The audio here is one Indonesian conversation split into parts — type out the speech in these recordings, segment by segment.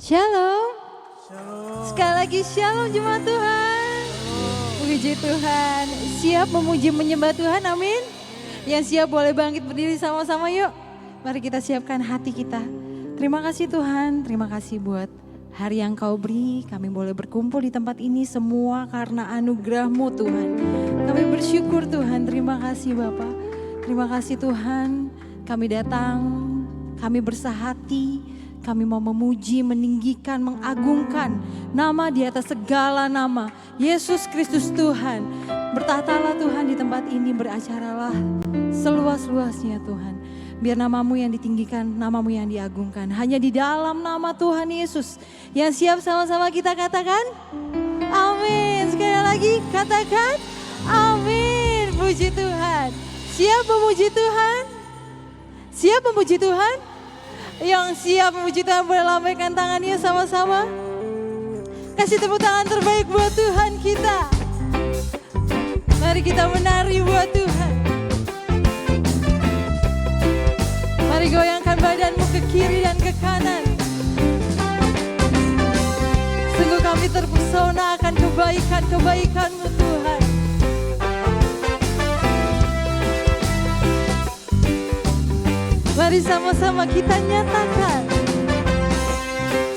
Shalom. Shalom. Sekali lagi shalom jemaat Tuhan. Puji Tuhan. Siap memuji menyembah Tuhan, amin. Yang siap boleh bangkit berdiri sama-sama yuk. Mari kita siapkan hati kita. Terima kasih Tuhan, terima kasih buat hari yang Kau beri. Kami boleh berkumpul di tempat ini semua karena anugerah-Mu Tuhan. Kami bersyukur Tuhan, terima kasih Bapa. Terima kasih Tuhan, kami datang, kami bersahati. Kami mau memuji, meninggikan, mengagungkan nama di atas segala nama. Yesus Kristus Tuhan. Bertahtalah Tuhan di tempat ini, beracaralah seluas-luasnya Tuhan. Biar namamu yang ditinggikan, namamu yang diagungkan. Hanya di dalam nama Tuhan Yesus. Yang siap sama-sama kita katakan? Amin. Sekali lagi katakan? Amin. Puji Tuhan. Siap memuji Tuhan? Siap memuji Tuhan? Yang siap memuji Tuhan boleh lambaikan tangannya sama-sama. Kasih tepuk tangan terbaik buat Tuhan kita. Mari kita menari buat Tuhan. Mari goyangkan badanmu ke kiri dan ke kanan. Sungguh kami terpesona akan kebaikan-kebaikan-Mu Tuhan. Mari sama-sama kita nyatakan.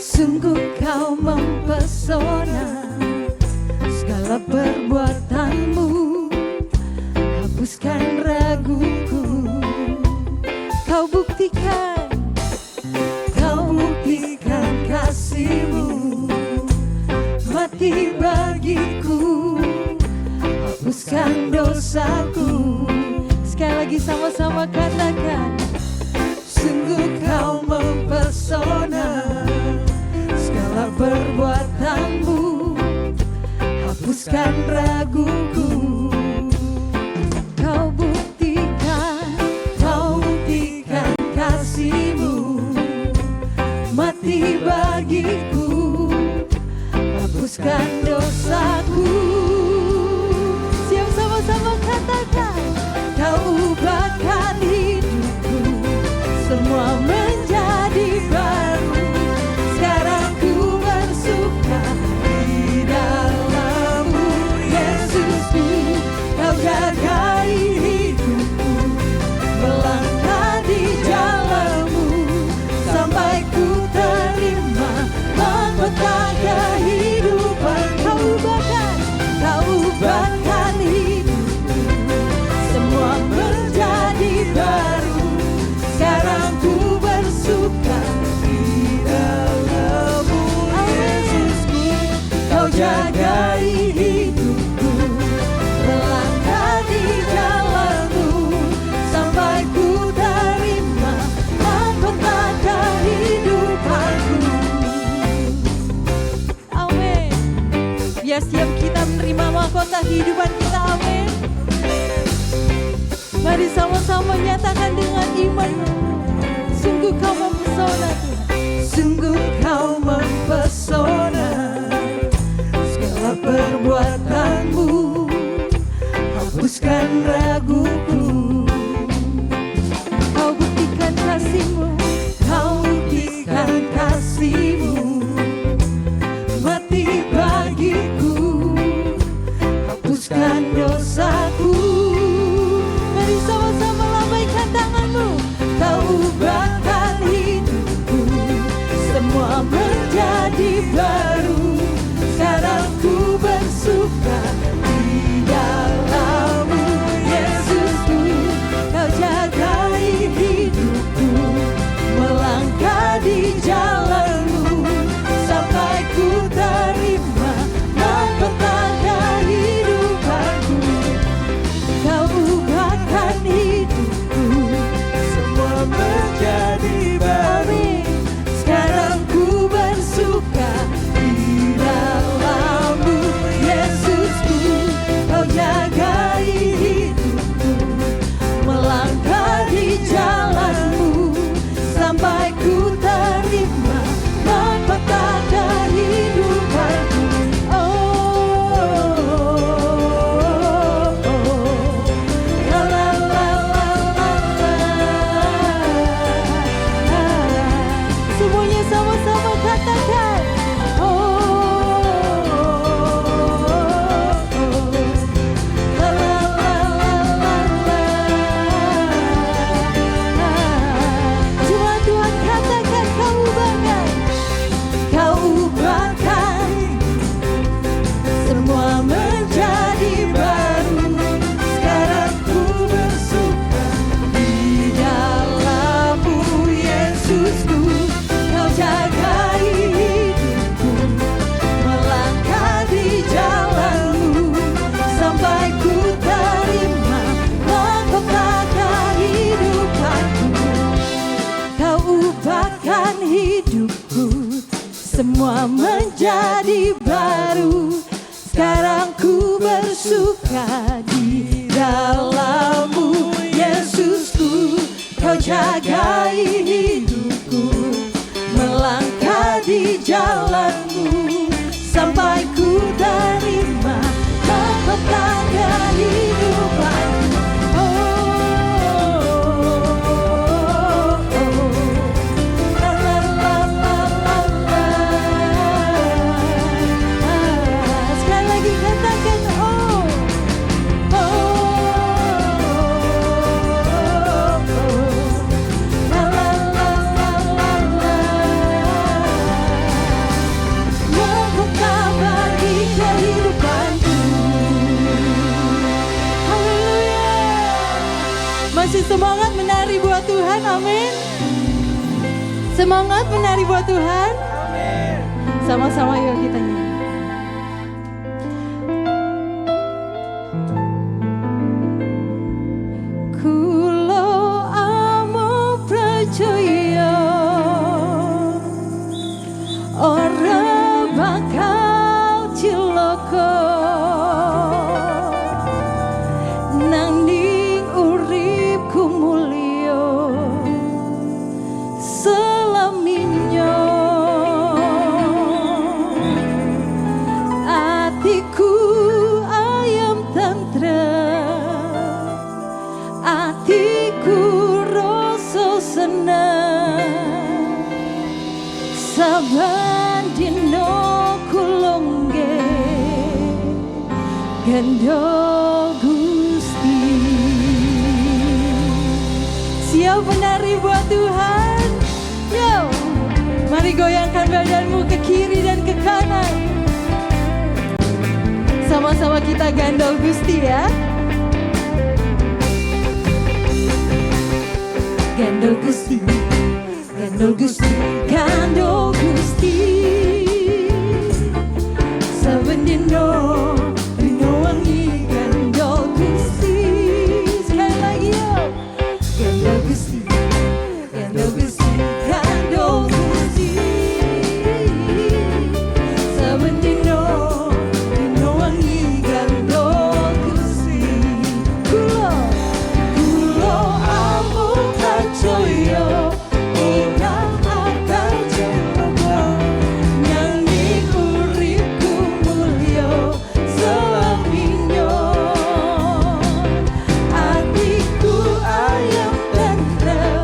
Sungguh Kau mempesona, segala perbuatanmu hapuskan raguku. Kau buktikan kasih-Mu, mati bagiku, hapuskan dosaku. Sekali lagi sama-sama katakan. Sungguh Kau mempesona, segala perbuatanmu hapuskan raguku. Kau buktikan kasih-Mu, mati bagiku, hapuskan dosaku. Siap sama-sama katakan. Kau ubahkan hidupku, semua menjadi baru. Sekarang ku bersuka di dalam-Mu, Yesusku. Kau jagai hidupku, melangkah di jalan-Mu, sampai ku terima mahkota kehidupan. Kau ubahkan hidupku, semua menjadi baru. Sekarang ku bersuka di dalam-Mu, Yesusku. Kau jagai hidupku, melangkah di jalan-Mu, sampai ku terima mahkota kehidupanku. Amin. Biar setiap kita menerima mahkota kehidupan kita, amin. Mari sama-sama nyatakan dengan iman. Sungguh Kau mempesona Tuhan. Sungguh Kau mempesona, segala perbuatanmu hapuskan raguku. Kau buktikan kasih-Mu, mati bagiku, hapuskan dosaku. Mari sama-sama lambaikan tanganmu. Kau ubahkan hidupku, semua menjadi baru. Sekarang ku bersuka di dalam-Mu, Yesusku. hidupku, semua menjadi baru. Sekarang ku bersuka di dalam-Mu, Yesusku. Kau jagai hidupku, melangkah di jalan-Mu, sampai ku terima mahkota kehidupanku. Sekali lagi katakan mahkota bagi kehidupanku. Haleluya. Masih semangat menari buat Tuhan, amin. Semangat menari buat Tuhan. Sama-sama yuk kita nyanyi. Kulo amo percaya ora bakal cilaka nang ning uripku mulya selaminya. Atiku ayam tentrem, atiku rasa seneng, saben dina kulongge gandol Gusti. Siap menari buat Tuhan? Yo, mari goyangkan badanmu ke kiri dan ke kanan. Sama-sama kita gandol Gusti ya. Gandol Gusti, gandol Gusti, gandol Gusti. Saben dino wangi gandol Gusti. Sekali lagi yo. Gandol Gusti, gandol Gusti, gandol Gusti. Saben dino wangi gandol Gusti. Kulo amo percaya ora bakal cilaka nang ning uripku mulya selaminya. Atiku ayam tentrem,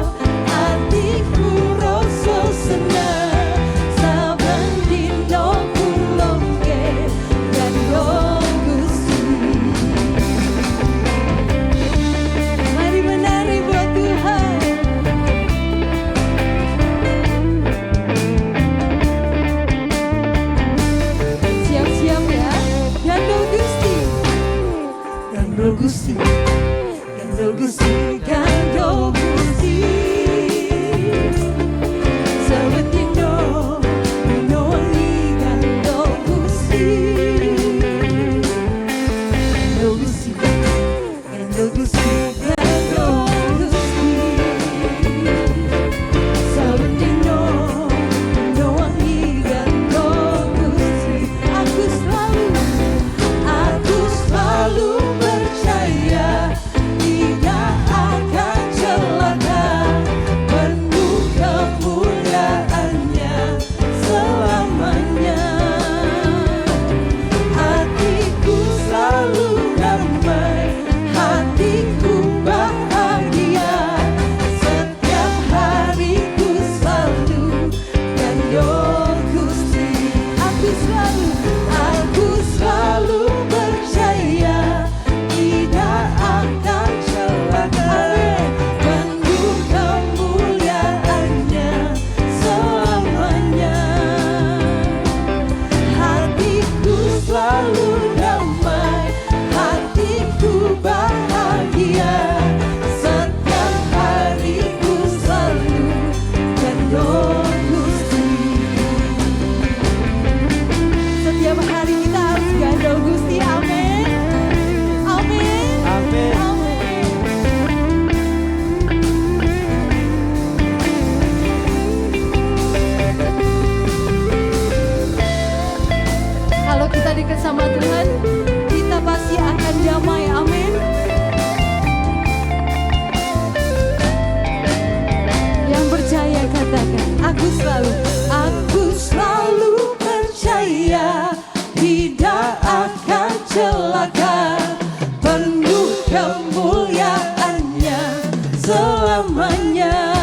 selamanya.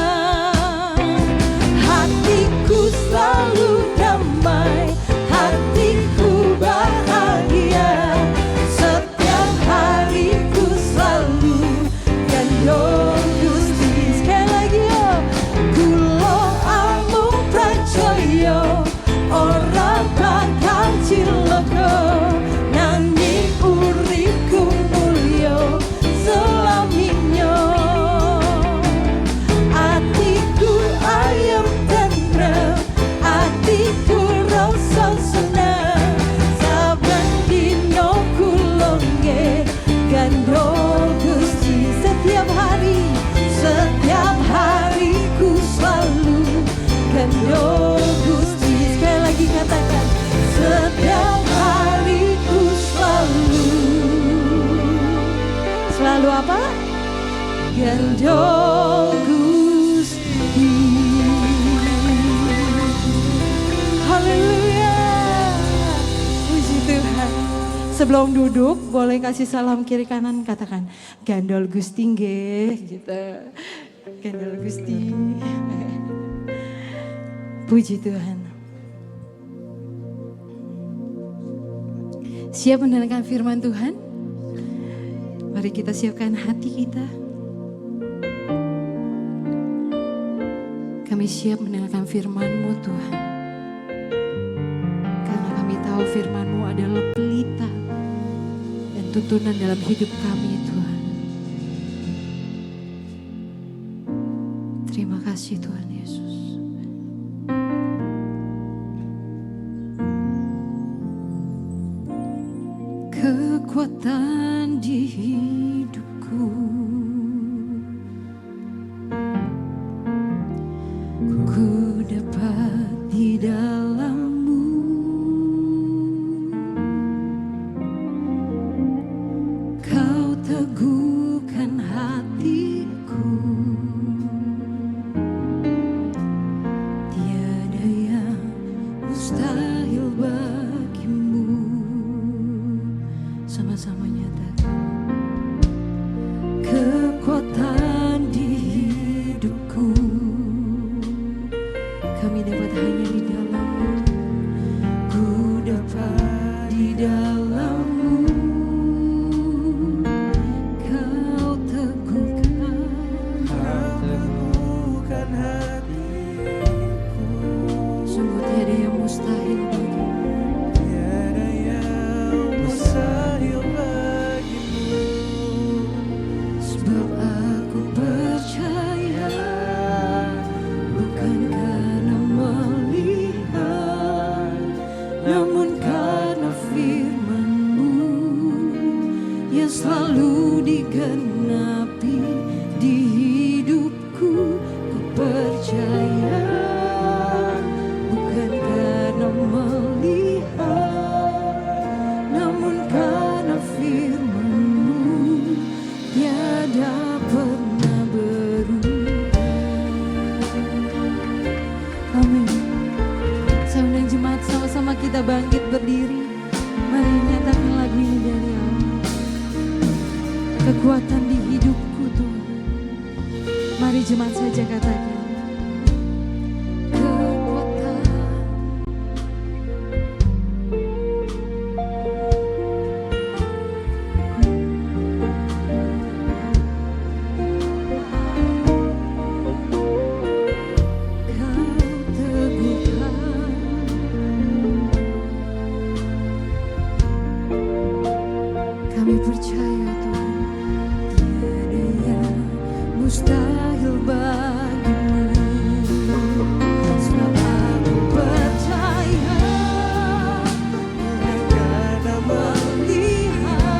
Hatiku selalu damai, hatiku bahagia. Setiap hariku selalu gandong Gusti. Sekali lagi yo, kulo amung percaya ora bakal cilaka, nanging uripku mulya selaminya. Atiku ayem tentrem, atiku rasa senang, saben dino kulo nggih gandong Gusti. Setiap hariku selalu gandong Gusti. Sekali lagi katakan, setiap hariku selalu apa? Gandong Gusti. Haleluya, puji Tuhan. Sebelum duduk boleh kasih salam kiri kanan, katakan gandol Gusti nggih gitu. Gandol Gusti. Puji Tuhan. Siap mendengarkan firman Tuhan? Mari kita siapkan hati kita. Kami siap mendengarkan firman-Mu Tuhan. Karena kami tahu firman-Mu adalah pelita dan tuntunan dalam hidup kami Tuhan. Terima kasih Tuhan Yesus. Kekuatan di hidupku, ku dapat di dalam-Mu. Kau teguhkan hatiku, tiada yang mustahil bagimu. Sama-sama nyatakan kekuatan di hidupku, kami dapat hanya di dalam-Mu. Ku dapat di dalam-Mu. Kau teguhkan hatiku. Sungguh tiada yang mustahil bagimu. Tiada yang mustahil bagimu. Sebab aku percaya, bukan karena melihat, namun karena firman-Mu yang selalu digenapi di hidupku. Ku percaya, bukan karena melihat, namun karena firman-Mu tiada pernah berubah. Amin. Saya undang jemaat sama-sama kita bangkit berdiri. Mari nyatakan lagu ini dari awal. Kekuatan di hidupku Tuhan. Mari jemaat saja katakan. Kekuatan. Kau teguhkan. Kami percaya Tuhan, tiada yang mustahil bagimu. Sebab aku percaya, bukan karena melihat,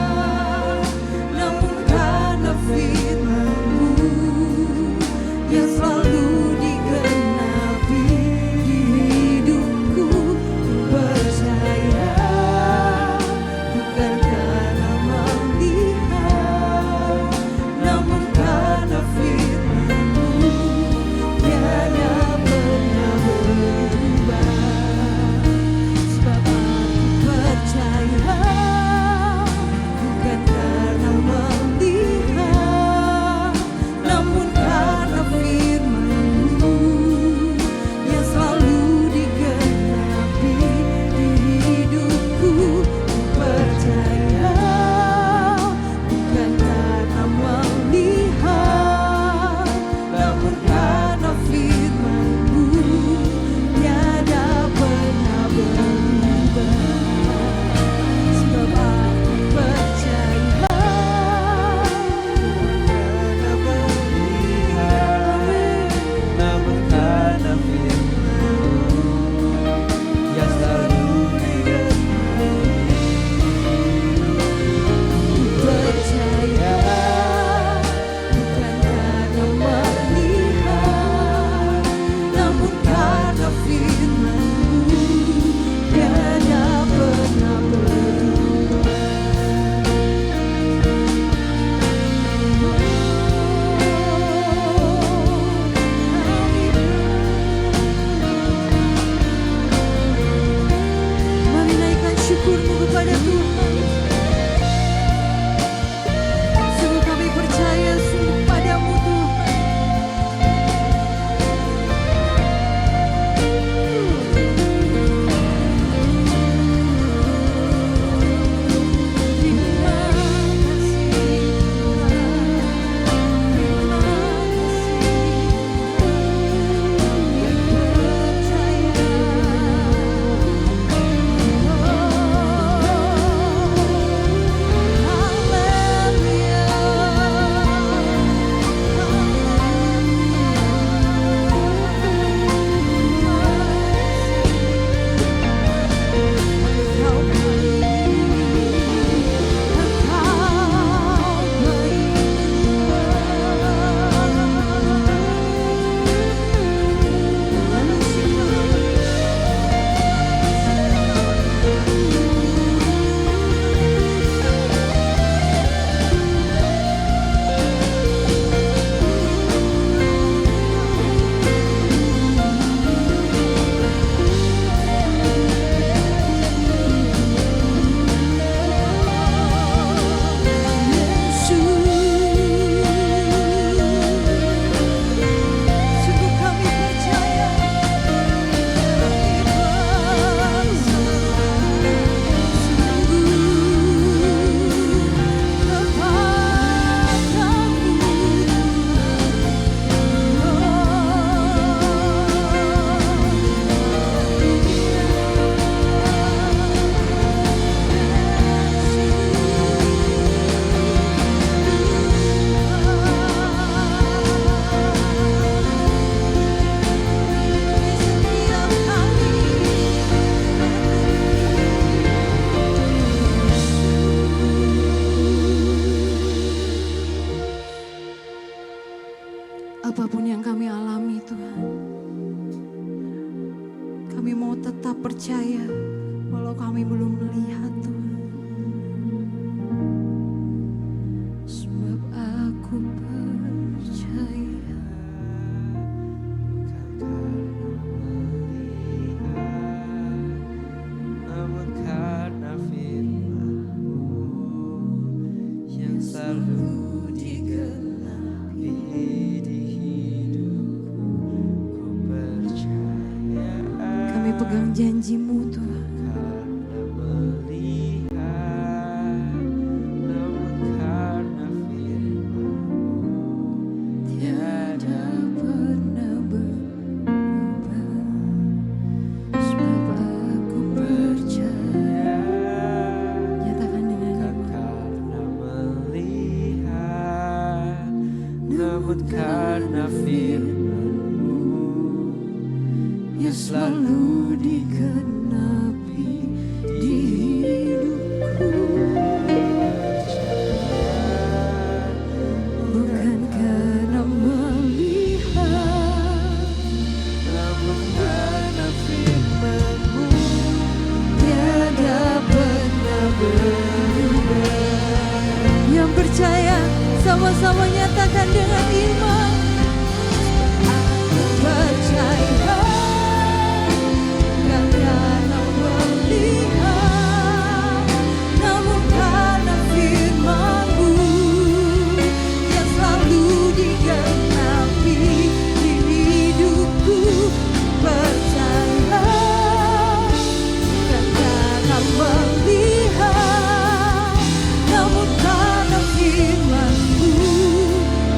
namun karena firman-Mu yang selalu digenapi di hidupku. Ku percaya, bukan karena melihat, namun karena firman-Mu tiada pernah berubah. Sebab aku percaya, bukan karena melihat, namun Apapun yang kami alami Tuhan, kami mau tetap percaya walau kami belum melihat Tuhan. Sebab aku percaya. Namun karena firman-Mu yang selalu digenapi di hidupku, ku percaya. Kami pegang janji-Mu Tuhan. Karena melihat, namun karena firman-Mu tiada Pernah berubah. Sebab aku percaya. Nyatakan dengan iman. karena melihat, namun karena firman-Mu yang selalu digenapi di hidupku. Bukan karena melihat, namun karena firman-Mu tiada pernah berubah. Yang percaya sama-sama nyatakan dengan iman. Aku percaya. Bukan karena melihat, namun karena firman-Mu yang selalu digenapi di hidupku. Percaya. Bukan karena melihat, namun karena firman-Mu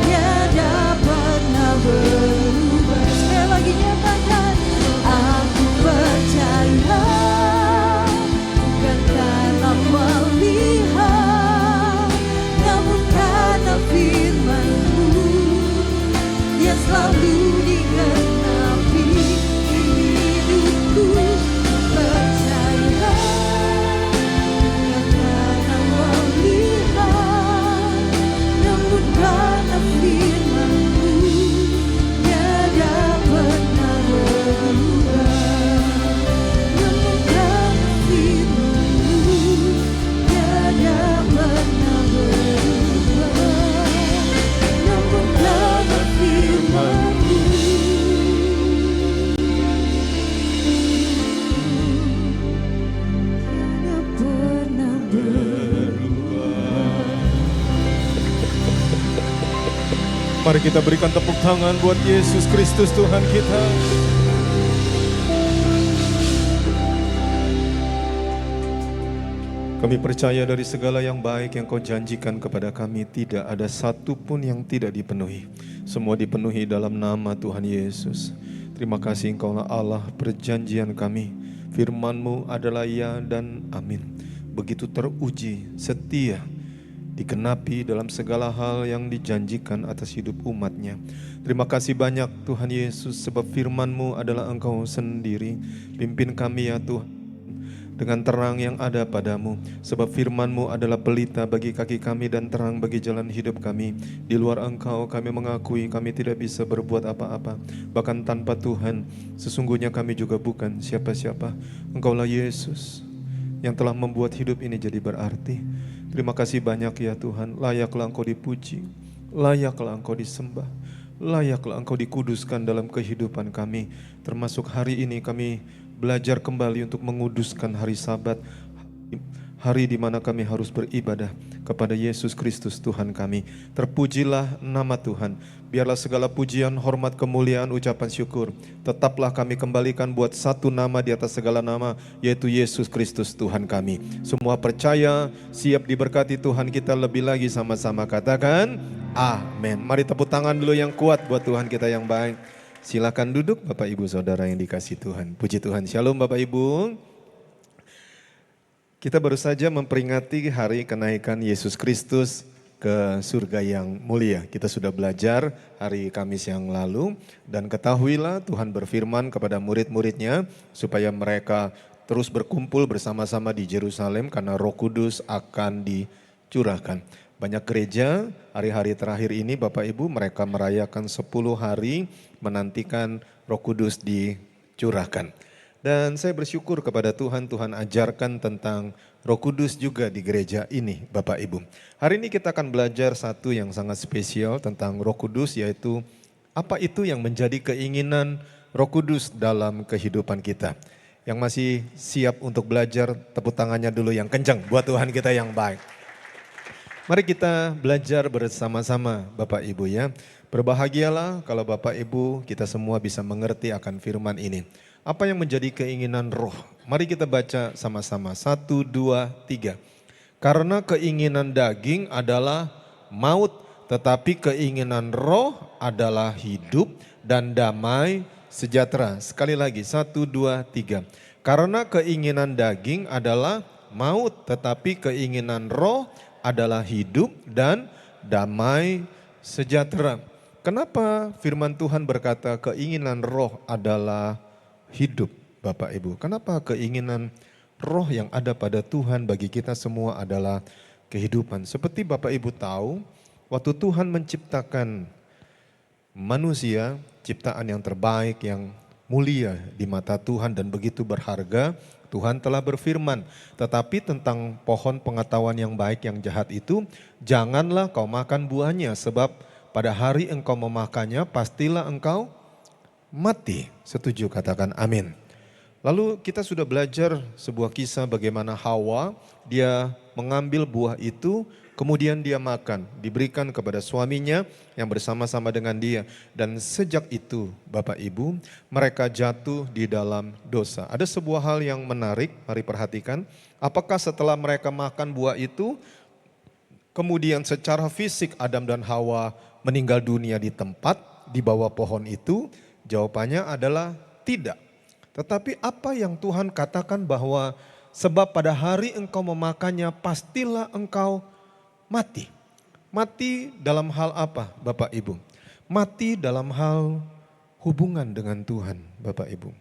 tiada pernah berubah. Sekali lagi nyatakan, aku percaya. Bukan karena melihat, namun karena firman-Mu yang selalu digenapi di hidupku. Percaya. Bukan karena melihat, namun karena firman-Mu tiada pernah berubah. Namun karena firman-Mu tiada pernah berubah. Namun karena firman-Mu tiada pernah berubah. Mari kita berikan tepuk tangan buat Yesus Kristus Tuhan kita. Kami percaya dari segala yang baik yang Kau janjikan kepada kami, tidak ada satu pun yang tidak dipenuhi. Semua dipenuhi dalam nama Tuhan Yesus. Terima kasih Engkaulah Allah perjanjian kami. Firman-Mu adalah ya dan amin. Begitu teruji, setia, digenapi dalam segala hal yang dijanjikan atas hidup umat-Nya. Terima kasih banyak Tuhan Yesus, sebab firman-Mu adalah Engkau sendiri. Pimpin kami ya Tuhan dengan terang yang ada padamu, sebab firman-Mu adalah pelita bagi kaki kami dan terang bagi jalan hidup kami. Di luar Engkau kami mengakui kami tidak bisa berbuat apa-apa, bahkan tanpa Tuhan sesungguhnya kami juga bukan siapa-siapa. Engkaulah Yesus yang telah membuat hidup ini jadi berarti. Terima kasih banyak ya Tuhan, layaklah Engkau dipuji, layaklah Engkau disembah, layaklah Engkau dikuduskan dalam kehidupan kami. Termasuk hari ini kami belajar kembali untuk menguduskan hari Sabat, hari di mana kami harus beribadah kepada Yesus Kristus Tuhan kami. Terpujilah nama Tuhan. Biarlah segala pujian, hormat, kemuliaan, ucapan syukur tetaplah kami kembalikan buat satu nama di atas segala nama, yaitu Yesus Kristus Tuhan kami. Semua percaya, siap diberkati Tuhan kita lebih lagi, sama-sama katakan amin. Mari tepuk tangan dulu yang kuat buat Tuhan kita yang baik. Silakan duduk Bapak Ibu Saudara yang dikasih Tuhan. Puji Tuhan. Shalom Bapak Ibu. Kita baru saja memperingati hari kenaikan Yesus Kristus ke surga yang mulia. Kita sudah belajar hari Kamis yang lalu, dan ketahuilah Tuhan berfirman kepada murid-muridnya supaya mereka terus berkumpul bersama-sama di Yerusalem karena Roh Kudus akan dicurahkan. Banyak gereja hari-hari terakhir ini Bapak Ibu mereka merayakan 10 hari menantikan Roh Kudus dicurahkan. Dan saya bersyukur kepada Tuhan, Tuhan ajarkan tentang Roh Kudus juga di gereja ini Bapak Ibu. Hari ini kita akan belajar satu yang sangat spesial tentang Roh Kudus, yaitu apa itu yang menjadi keinginan Roh Kudus dalam kehidupan kita. Yang masih siap untuk belajar, tepuk tangannya dulu yang kencang buat Tuhan kita yang baik. Mari kita belajar bersama-sama Bapak Ibu ya. Berbahagialah kalau Bapak Ibu kita semua bisa mengerti akan firman ini. Apa yang menjadi keinginan roh? Mari kita baca sama-sama. 1, 2, 3. Karena keinginan daging adalah maut, tetapi keinginan roh adalah hidup dan damai sejahtera. Sekali lagi, 1, 2, 3. Karena keinginan daging adalah maut, tetapi keinginan roh adalah hidup dan damai sejahtera. Kenapa firman Tuhan berkata keinginan roh adalah hidup, Bapak Ibu? Kenapa keinginan roh yang ada pada Tuhan bagi kita semua adalah kehidupan? Seperti Bapak Ibu tahu, waktu Tuhan menciptakan manusia, ciptaan yang terbaik, yang mulia di mata Tuhan dan begitu berharga, Tuhan telah berfirman, tetapi tentang pohon pengetahuan yang baik yang jahat itu, janganlah kau makan buahnya, sebab pada hari engkau memakannya, pastilah engkau mati. Setuju? Katakan amin. Lalu kita sudah belajar sebuah kisah bagaimana Hawa, dia mengambil buah itu, kemudian dia makan, diberikan kepada suaminya yang bersama-sama dengan dia. Dan sejak itu Bapak Ibu, mereka jatuh di dalam dosa. Ada sebuah hal yang menarik, mari perhatikan. Apakah setelah mereka makan buah itu, kemudian secara fisik Adam dan Hawa meninggal dunia di tempat, di bawah pohon itu? Jawabannya adalah tidak. Tetapi apa yang Tuhan katakan bahwa sebab pada hari engkau memakannya pastilah engkau mati. Mati dalam hal apa Bapak Ibu? Mati dalam hal hubungan dengan Tuhan Bapak Ibu.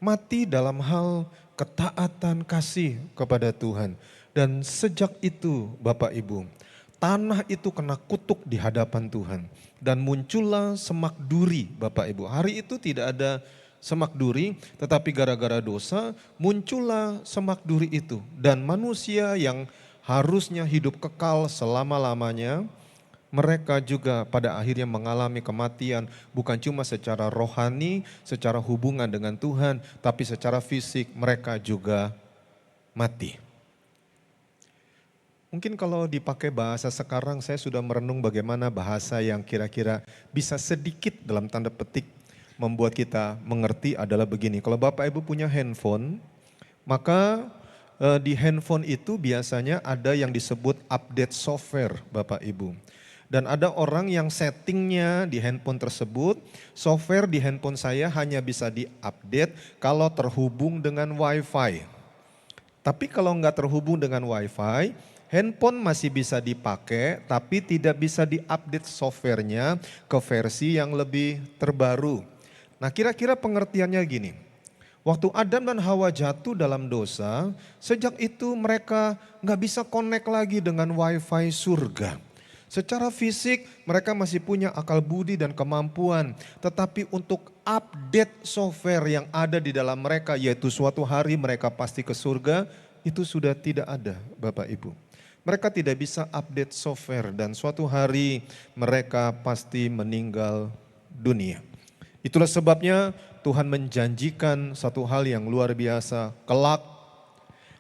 Mati dalam hal ketaatan kasih kepada Tuhan. Dan sejak itu Bapak Ibu, tanah itu kena kutuk di hadapan Tuhan. Dan muncullah semak duri Bapak Ibu. Hari itu tidak ada semak duri, tetapi gara-gara dosa muncullah semak duri itu. Dan manusia yang harusnya hidup kekal selama-lamanya, mereka juga pada akhirnya mengalami kematian. Bukan cuma secara rohani, secara hubungan dengan Tuhan, tapi secara fisik mereka juga mati. Mungkin kalau dipakai bahasa sekarang, saya sudah merenung bagaimana bahasa yang kira-kira bisa sedikit dalam tanda petik membuat kita mengerti adalah begini. Kalau Bapak Ibu punya handphone, maka di handphone itu biasanya ada yang disebut update software Bapak Ibu. Dan ada orang yang settingnya di handphone tersebut, software di handphone saya hanya bisa diupdate kalau terhubung dengan wifi. Tapi kalau nggak terhubung dengan wifi, handphone masih bisa dipakai tapi tidak bisa diupdate softwarenya ke versi yang lebih terbaru. Nah kira-kira pengertiannya gini, waktu Adam dan Hawa jatuh dalam dosa, sejak itu mereka nggak bisa connect lagi dengan wifi surga. Secara fisik mereka masih punya akal budi dan kemampuan, tetapi untuk update software yang ada di dalam mereka, yaitu suatu hari mereka pasti ke surga, itu sudah tidak ada Bapak Ibu. Mereka tidak bisa update software dan suatu hari mereka pasti meninggal dunia. Itulah sebabnya Tuhan menjanjikan satu hal yang luar biasa. Kelak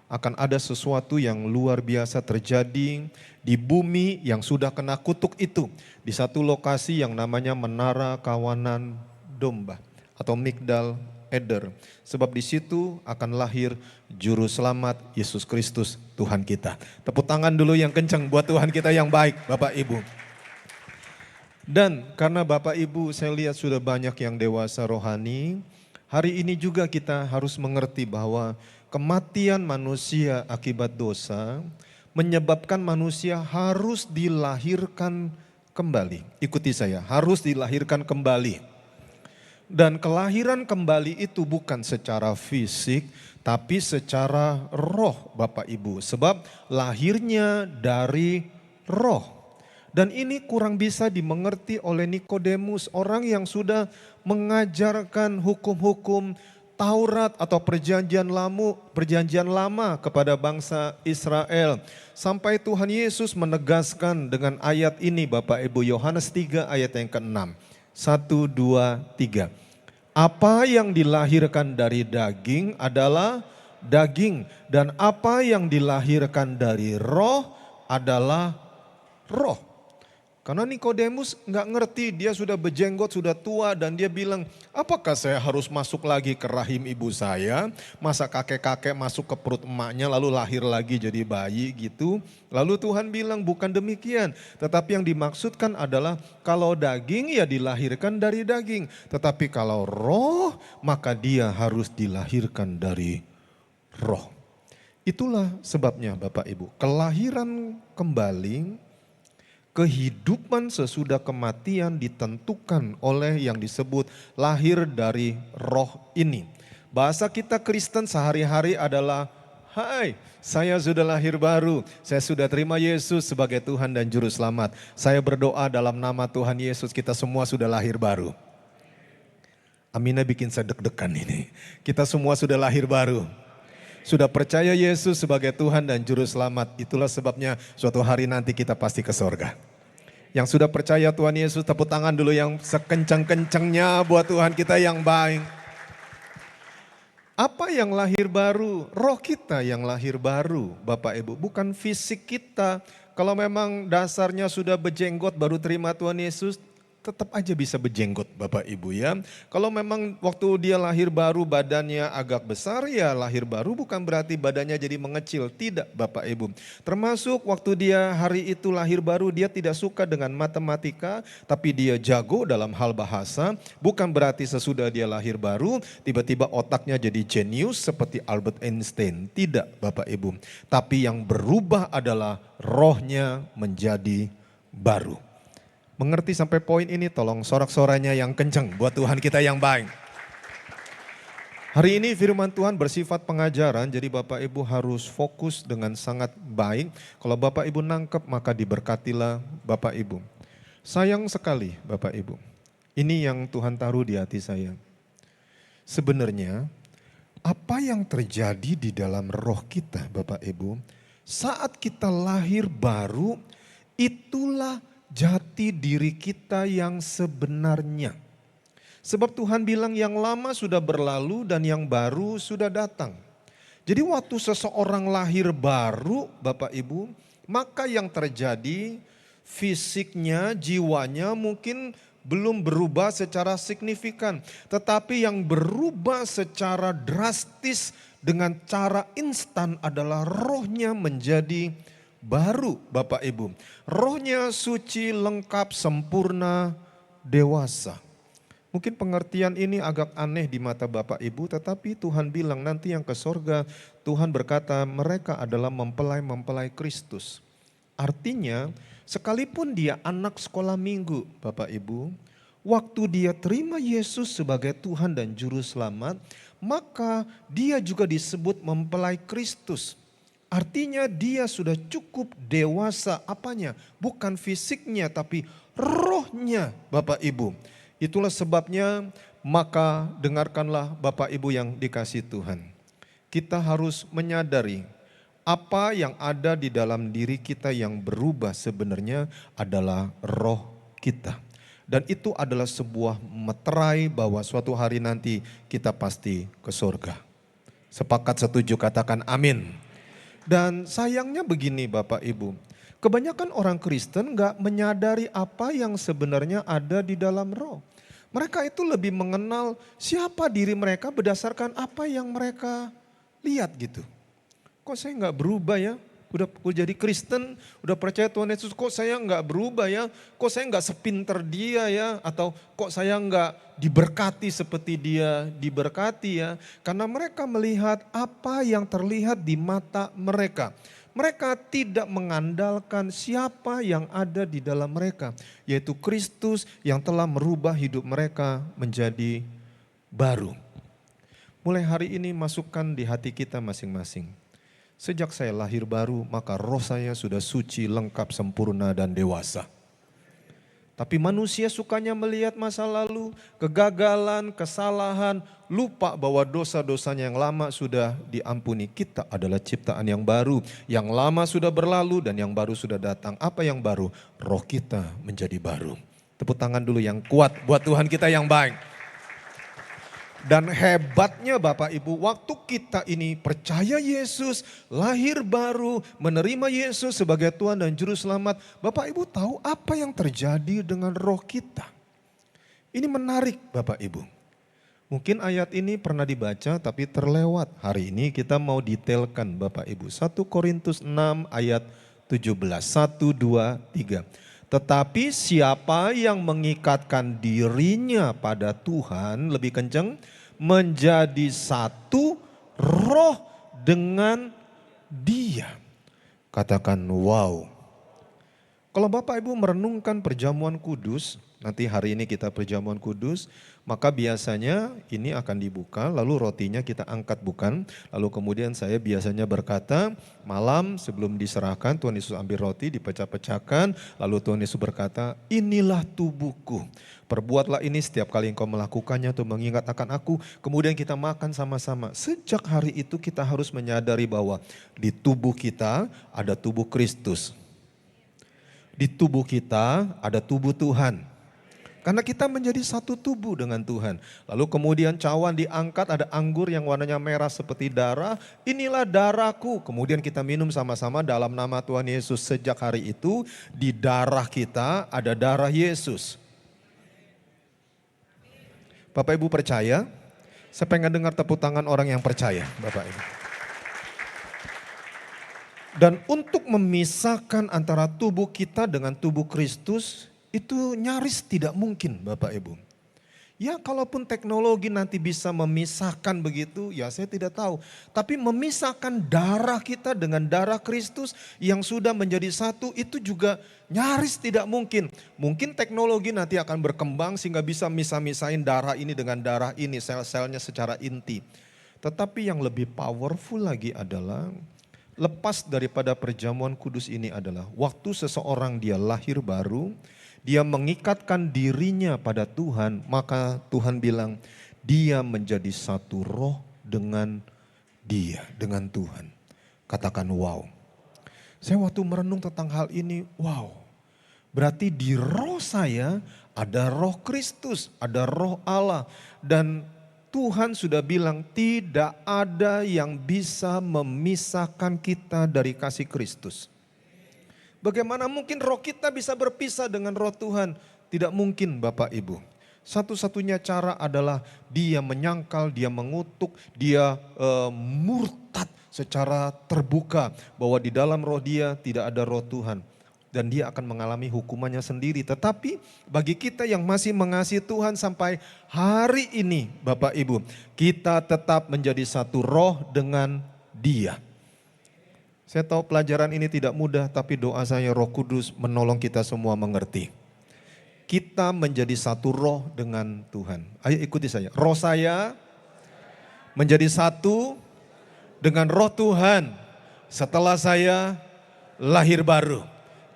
akan ada sesuatu yang luar biasa terjadi di bumi yang sudah kena kutuk itu. Di satu lokasi yang namanya Menara Kawanan Domba atau Migdal Eder. Sebab di situ akan lahir Juru Selamat Yesus Kristus Tuhan kita. Tepuk tangan dulu yang kencang buat Tuhan kita yang baik Bapak Ibu. Dan karena Bapak Ibu saya lihat sudah banyak yang dewasa rohani, hari ini juga kita harus mengerti bahwa kematian manusia akibat dosa menyebabkan manusia harus dilahirkan kembali. Ikuti saya, harus dilahirkan kembali. Dan kelahiran kembali itu bukan secara fisik, tapi secara roh Bapak Ibu. Sebab lahirnya dari roh. Dan ini kurang bisa dimengerti oleh Nikodemus, orang yang sudah mengajarkan hukum-hukum Taurat atau perjanjian lama kepada bangsa Israel. Sampai Tuhan Yesus menegaskan dengan ayat ini Bapak Ibu, Yohanes 3 ayat yang ke-6. 1, 2, 3. Apa yang dilahirkan dari daging adalah daging, dan apa yang dilahirkan dari roh adalah roh. Karena Nikodemus nggak ngerti, dia sudah berjenggot, sudah tua, dan dia bilang, apakah saya harus masuk lagi ke rahim ibu saya? Masa kakek-kakek masuk ke perut emaknya lalu lahir lagi jadi bayi gitu? Lalu Tuhan bilang bukan demikian, tetapi yang dimaksudkan adalah kalau daging ya dilahirkan dari daging. Tetapi kalau roh maka dia harus dilahirkan dari roh. Itulah sebabnya Bapak Ibu, kelahiran kembali, kehidupan sesudah kematian ditentukan oleh yang disebut lahir dari roh ini. Bahasa kita Kristen sehari-hari adalah, hai, saya sudah lahir baru, saya sudah terima Yesus sebagai Tuhan dan Juru Selamat. Saya berdoa dalam nama Tuhan Yesus, kita semua sudah lahir baru. Aminnya bikin saya deg-degan ini. Kita semua sudah lahir baru. Sudah percaya Yesus sebagai Tuhan dan Juru Selamat. Itulah sebabnya suatu hari nanti kita pasti ke sorga. Yang sudah percaya Tuhan Yesus, tepuk tangan dulu yang sekencang-kencangnya buat Tuhan kita yang baik. Apa yang lahir baru? Roh kita yang lahir baru Bapak Ibu, bukan fisik kita. Kalau memang dasarnya sudah berjenggot baru terima Tuhan Yesus, tetap aja bisa berjenggot Bapak Ibu ya. Kalau memang waktu dia lahir baru badannya agak besar, ya lahir baru bukan berarti badannya jadi mengecil. Tidak Bapak Ibu. Termasuk waktu dia hari itu lahir baru, dia tidak suka dengan matematika, tapi dia jago dalam hal bahasa. Bukan berarti sesudah dia lahir baru, tiba-tiba otaknya jadi jenius seperti Albert Einstein. Tidak Bapak Ibu. Tapi yang berubah adalah rohnya menjadi baru. Mengerti sampai poin ini, tolong sorak-soranya yang kenceng buat Tuhan kita yang baik. Hari ini firman Tuhan bersifat pengajaran, jadi Bapak Ibu harus fokus dengan sangat baik. Kalau Bapak Ibu nangkep maka diberkatilah Bapak Ibu. Sayang sekali Bapak Ibu, ini yang Tuhan taruh di hati saya. Sebenarnya apa yang terjadi di dalam roh kita Bapak Ibu, saat kita lahir baru, itulah jati diri kita yang sebenarnya. Sebab Tuhan bilang yang lama sudah berlalu dan yang baru sudah datang. Jadi waktu seseorang lahir baru Bapak Ibu, maka yang terjadi fisiknya, jiwanya mungkin belum berubah secara signifikan. Tetapi yang berubah secara drastis dengan cara instan adalah rohnya menjadi baru Bapak Ibu. Rohnya suci, lengkap, sempurna, dewasa. Mungkin pengertian ini agak aneh di mata Bapak Ibu, tetapi Tuhan bilang nanti yang ke sorga, Tuhan berkata mereka adalah mempelai-mempelai Kristus. Artinya sekalipun dia anak sekolah minggu Bapak Ibu, waktu dia terima Yesus sebagai Tuhan dan Juru Selamat, maka dia juga disebut mempelai Kristus. Artinya dia sudah cukup dewasa, apanya? Bukan fisiknya tapi rohnya Bapak Ibu. Itulah sebabnya maka dengarkanlah Bapak Ibu yang dikasihi Tuhan. Kita harus menyadari apa yang ada di dalam diri kita yang berubah sebenarnya adalah roh kita. Dan itu adalah sebuah meterai bahwa suatu hari nanti kita pasti ke surga. Sepakat setuju katakan amin. Dan sayangnya begini Bapak Ibu, kebanyakan orang Kristen gak menyadari apa yang sebenarnya ada di dalam roh. Mereka itu lebih mengenal siapa diri mereka berdasarkan apa yang mereka lihat gitu. Kok saya gak berubah ya? Udah jadi Kristen, udah percaya Tuhan Yesus, kok saya nggak berubah ya? Kok saya nggak sepinter dia ya? Atau kok saya nggak diberkati seperti dia diberkati ya? Karena mereka melihat apa yang terlihat di mata mereka. Mereka tidak mengandalkan siapa yang ada di dalam mereka, yaitu Kristus yang telah merubah hidup mereka menjadi baru. Mulai hari ini masukkan di hati kita masing-masing. Sejak saya lahir baru, maka roh saya sudah suci, lengkap, sempurna, dan dewasa. Tapi manusia sukanya melihat masa lalu, kegagalan, kesalahan, lupa bahwa dosa-dosanya yang lama sudah diampuni. Kita adalah ciptaan yang baru, yang lama sudah berlalu dan yang baru sudah datang. Apa yang baru? Roh kita menjadi baru. Tepuk tangan dulu yang kuat buat Tuhan kita yang baik. Dan hebatnya Bapak Ibu, waktu kita ini percaya Yesus, lahir baru, menerima Yesus sebagai Tuhan dan Juru Selamat. Bapak Ibu tahu apa yang terjadi dengan roh kita? Ini menarik Bapak Ibu. Mungkin ayat ini pernah dibaca tapi terlewat. Hari ini kita mau detailkan Bapak Ibu. 1 Korintus 6 ayat 17, 1, 2, 3. Tetapi siapa yang mengikatkan dirinya pada Tuhan, lebih kencang, menjadi satu roh dengan Dia. Katakan wow. Kalau Bapak Ibu merenungkan perjamuan kudus, nanti hari ini kita perjamuan kudus, maka biasanya ini akan dibuka, lalu rotinya kita angkat bukan. Lalu kemudian saya biasanya berkata, malam sebelum diserahkan Tuhan Yesus ambil roti, dipecah-pecahkan. Lalu Tuhan Yesus berkata, inilah tubuhku. Perbuatlah ini setiap kali engkau melakukannya untuk mengingat akan aku. Kemudian kita makan sama-sama. Sejak hari itu kita harus menyadari bahwa di tubuh kita ada tubuh Kristus. Di tubuh kita ada tubuh Tuhan. Karena kita menjadi satu tubuh dengan Tuhan. Lalu kemudian cawan diangkat, ada anggur yang warnanya merah seperti darah. Inilah darahku. Kemudian kita minum sama-sama dalam nama Tuhan Yesus. Sejak hari itu di darah kita ada darah Yesus. Bapak Ibu percaya? Saya pengen dengar tepuk tangan orang yang percaya Bapak Ibu. Dan untuk memisahkan antara tubuh kita dengan tubuh Kristus, itu nyaris tidak mungkin Bapak Ibu. Ya kalaupun teknologi nanti bisa memisahkan begitu, ya saya tidak tahu. Tapi memisahkan darah kita dengan darah Kristus yang sudah menjadi satu, itu juga nyaris tidak mungkin. Mungkin teknologi nanti akan berkembang sehingga bisa misah-misahin darah ini dengan darah ini, sel-selnya secara inti. Tetapi yang lebih powerful lagi adalah, lepas daripada perjamuan kudus ini adalah waktu seseorang dia lahir baru, dia mengikatkan dirinya pada Tuhan, maka Tuhan bilang dia menjadi satu roh dengan Dia, dengan Tuhan. Katakan wow. Saya waktu merenung tentang hal ini, wow. Berarti di roh saya ada roh Kristus, ada roh Allah. Dan Tuhan sudah bilang tidak ada yang bisa memisahkan kita dari kasih Kristus. Bagaimana mungkin roh kita bisa berpisah dengan roh Tuhan? Tidak mungkin Bapak Ibu. Satu-satunya cara adalah dia menyangkal, dia mengutuk, dia murtad secara terbuka. Bahwa di dalam roh dia tidak ada roh Tuhan. Dan dia akan mengalami hukumannya sendiri. Tetapi bagi kita yang masih mengasihi Tuhan sampai hari ini Bapak Ibu. Kita tetap menjadi satu roh dengan Dia. Saya tahu pelajaran ini tidak mudah, tapi doa saya Roh Kudus menolong kita semua mengerti. Kita menjadi satu roh dengan Tuhan. Ayo ikuti saya. Roh saya menjadi satu dengan roh Tuhan setelah saya lahir baru.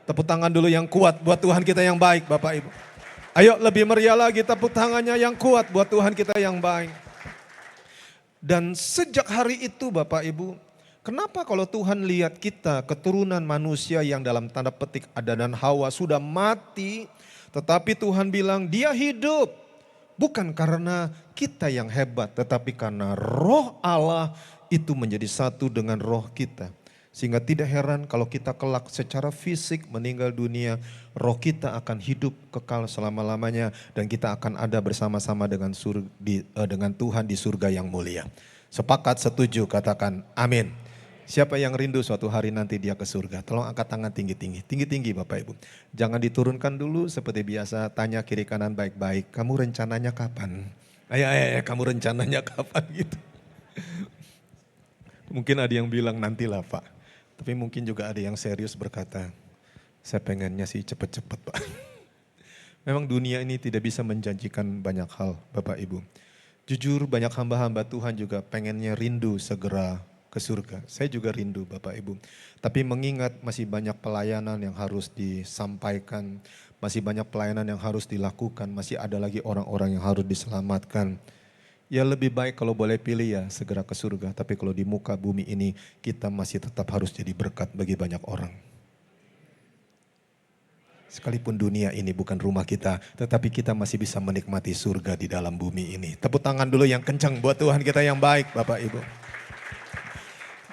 Tepuk tangan dulu yang kuat buat Tuhan kita yang baik Bapak Ibu. Ayo lebih meriah lagi tepuk tangannya yang kuat buat Tuhan kita yang baik. Dan sejak hari itu Bapak Ibu, kenapa kalau Tuhan lihat kita keturunan manusia yang dalam tanda petik Adam dan Hawa sudah mati, tetapi Tuhan bilang dia hidup. Bukan karena kita yang hebat, tetapi karena roh Allah itu menjadi satu dengan roh kita. Sehingga tidak heran kalau kita kelak secara fisik meninggal dunia, roh kita akan hidup kekal selama-lamanya. Dan kita akan ada bersama-sama dengan Tuhan di surga yang mulia. Sepakat, setuju, katakan amin. Siapa yang rindu suatu hari nanti dia ke surga? Tolong angkat tangan tinggi-tinggi. Tinggi-tinggi Bapak Ibu. Jangan diturunkan dulu seperti biasa. Tanya kiri kanan baik-baik. Kamu rencananya kapan? Ayo, kamu rencananya kapan gitu. Mungkin ada yang bilang nantilah Pak. Tapi mungkin juga ada yang serius berkata, saya pengennya sih cepet-cepet Pak. Memang dunia ini tidak bisa menjanjikan banyak hal Bapak Ibu. Jujur banyak hamba-hamba Tuhan juga pengennya rindu segera ke surga. Saya juga rindu Bapak Ibu. Tapi mengingat masih banyak pelayanan yang harus disampaikan, masih banyak pelayanan yang harus dilakukan, masih ada lagi orang-orang yang harus diselamatkan. Ya lebih baik kalau boleh pilih ya segera ke surga. Tapi kalau di muka bumi ini kita masih tetap harus jadi berkat bagi banyak orang. Sekalipun dunia ini bukan rumah kita, tetapi kita masih bisa menikmati surga di dalam bumi ini. Tepuk tangan dulu yang kencang buat Tuhan kita yang baik Bapak Ibu.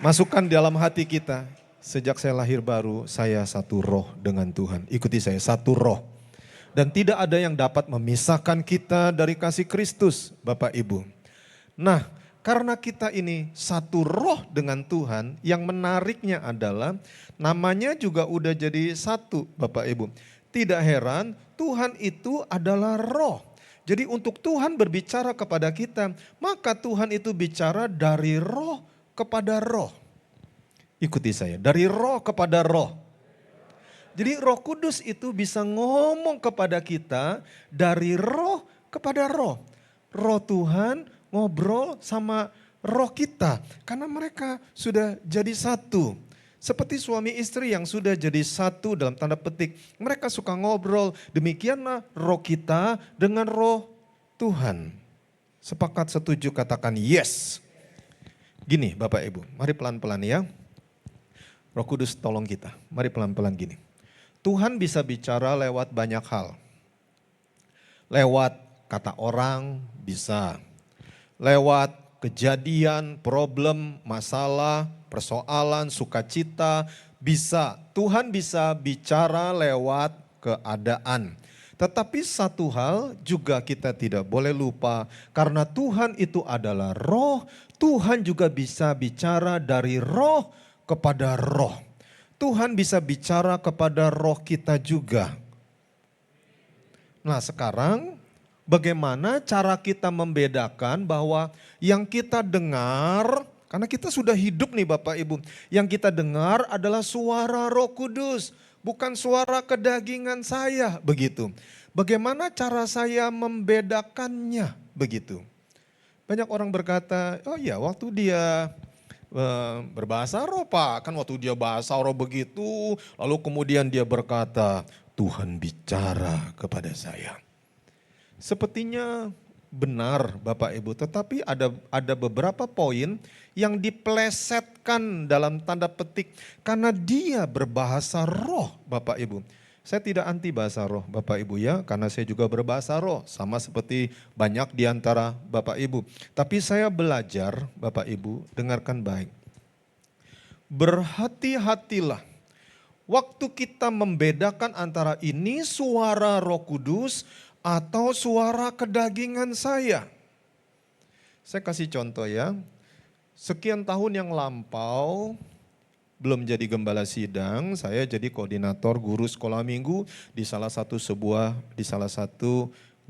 Masukkan dalam hati kita, sejak saya lahir baru, saya satu roh dengan Tuhan. Ikuti saya, satu roh. Dan tidak ada yang dapat memisahkan kita dari kasih Kristus, Bapak Ibu. Nah, karena kita ini satu roh dengan Tuhan, yang menariknya adalah namanya juga udah jadi satu, Bapak Ibu. Tidak heran, Tuhan itu adalah roh. Jadi untuk Tuhan berbicara kepada kita, maka Tuhan itu bicara dari roh kepada roh. Ikuti saya, dari roh kepada roh. Jadi Roh Kudus itu bisa ngomong kepada kita dari roh kepada roh. Roh Tuhan ngobrol sama roh kita karena mereka sudah jadi satu. Seperti suami istri yang sudah jadi satu dalam tanda petik. Mereka suka ngobrol, demikianlah roh kita dengan roh Tuhan. Sepakat, setuju, katakan yes. Gini Bapak Ibu, mari pelan-pelan ya. Roh Kudus tolong kita, mari pelan-pelan gini. Tuhan bisa bicara lewat banyak hal. Lewat kata orang bisa. Lewat kejadian, problem, masalah, persoalan, sukacita bisa. Tuhan bisa bicara lewat keadaan. Tetapi satu hal juga kita tidak boleh lupa. Karena Tuhan itu adalah roh, Tuhan juga bisa bicara dari roh kepada roh. Tuhan bisa bicara kepada roh kita juga. Nah sekarang bagaimana cara kita membedakan bahwa yang kita dengar, karena kita sudah hidup nih Bapak Ibu. Yang kita dengar adalah suara Roh Kudus, bukan suara kedagingan saya, begitu. Bagaimana cara saya membedakannya, begitu. Banyak orang berkata, oh iya waktu dia berbahasa roh Pak, kan waktu dia bahasa roh begitu, lalu kemudian dia berkata, Tuhan bicara kepada saya. Sepertinya benar Bapak Ibu, tetapi ada beberapa poin yang dipelesetkan dalam tanda petik karena dia berbahasa roh Bapak Ibu. Saya tidak anti bahasa roh Bapak Ibu ya, karena saya juga berbahasa roh sama seperti banyak di antara Bapak Ibu. Tapi saya belajar Bapak Ibu, dengarkan baik. Berhati-hatilah waktu kita membedakan antara ini suara Roh Kudus atau suara kedagingan saya. Saya kasih contoh ya, sekian tahun yang lampau, belum jadi gembala sidang, saya jadi koordinator guru sekolah minggu di salah satu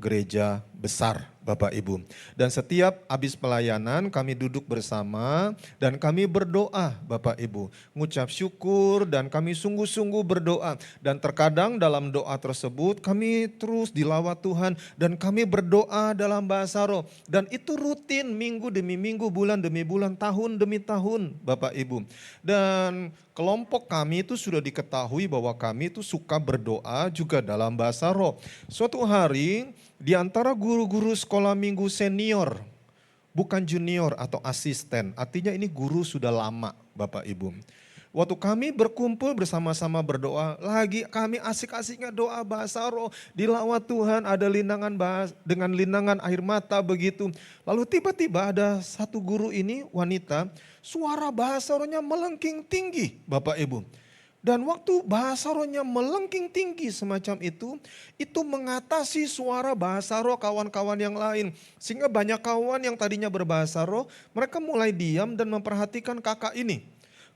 gereja besar Bapak Ibu. Dan setiap habis pelayanan kami duduk bersama dan kami berdoa Bapak Ibu. Ngucap syukur dan kami sungguh-sungguh berdoa. Dan terkadang dalam doa tersebut kami terus dilawat Tuhan dan kami berdoa dalam bahasa roh. Dan itu rutin minggu demi minggu, bulan demi bulan, tahun demi tahun Bapak Ibu. Dan kelompok kami itu sudah diketahui bahwa kami itu suka berdoa juga dalam bahasa roh. Suatu hari di antara guru-guru sekolah minggu senior, bukan junior atau asisten, artinya ini guru sudah lama Bapak Ibu. Waktu kami berkumpul bersama-sama berdoa, lagi kami asik-asiknya doa bahasa roh, dilawat Tuhan, ada linangan dengan linangan air mata begitu. Lalu tiba-tiba ada satu guru ini wanita, suara bahasa rohnya melengking tinggi Bapak Ibu. Dan waktu bahasa rohnya melengking tinggi semacam itu mengatasi suara bahasa roh kawan-kawan yang lain. Sehingga banyak kawan yang tadinya berbahasa roh, mereka mulai diam dan memperhatikan kakak ini.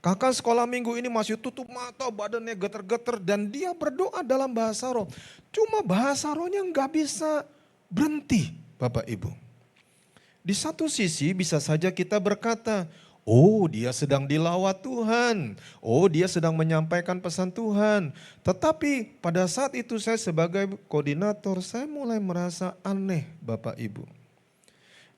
Kakak sekolah minggu ini masih tutup mata, badannya geter-geter dan dia berdoa dalam bahasa roh. Cuma bahasa rohnya nggak bisa berhenti Bapak Ibu. Di satu sisi bisa saja kita berkata, oh dia sedang dilawat Tuhan, oh dia sedang menyampaikan pesan Tuhan. Tetapi pada saat itu saya sebagai koordinator, saya mulai merasa aneh Bapak Ibu.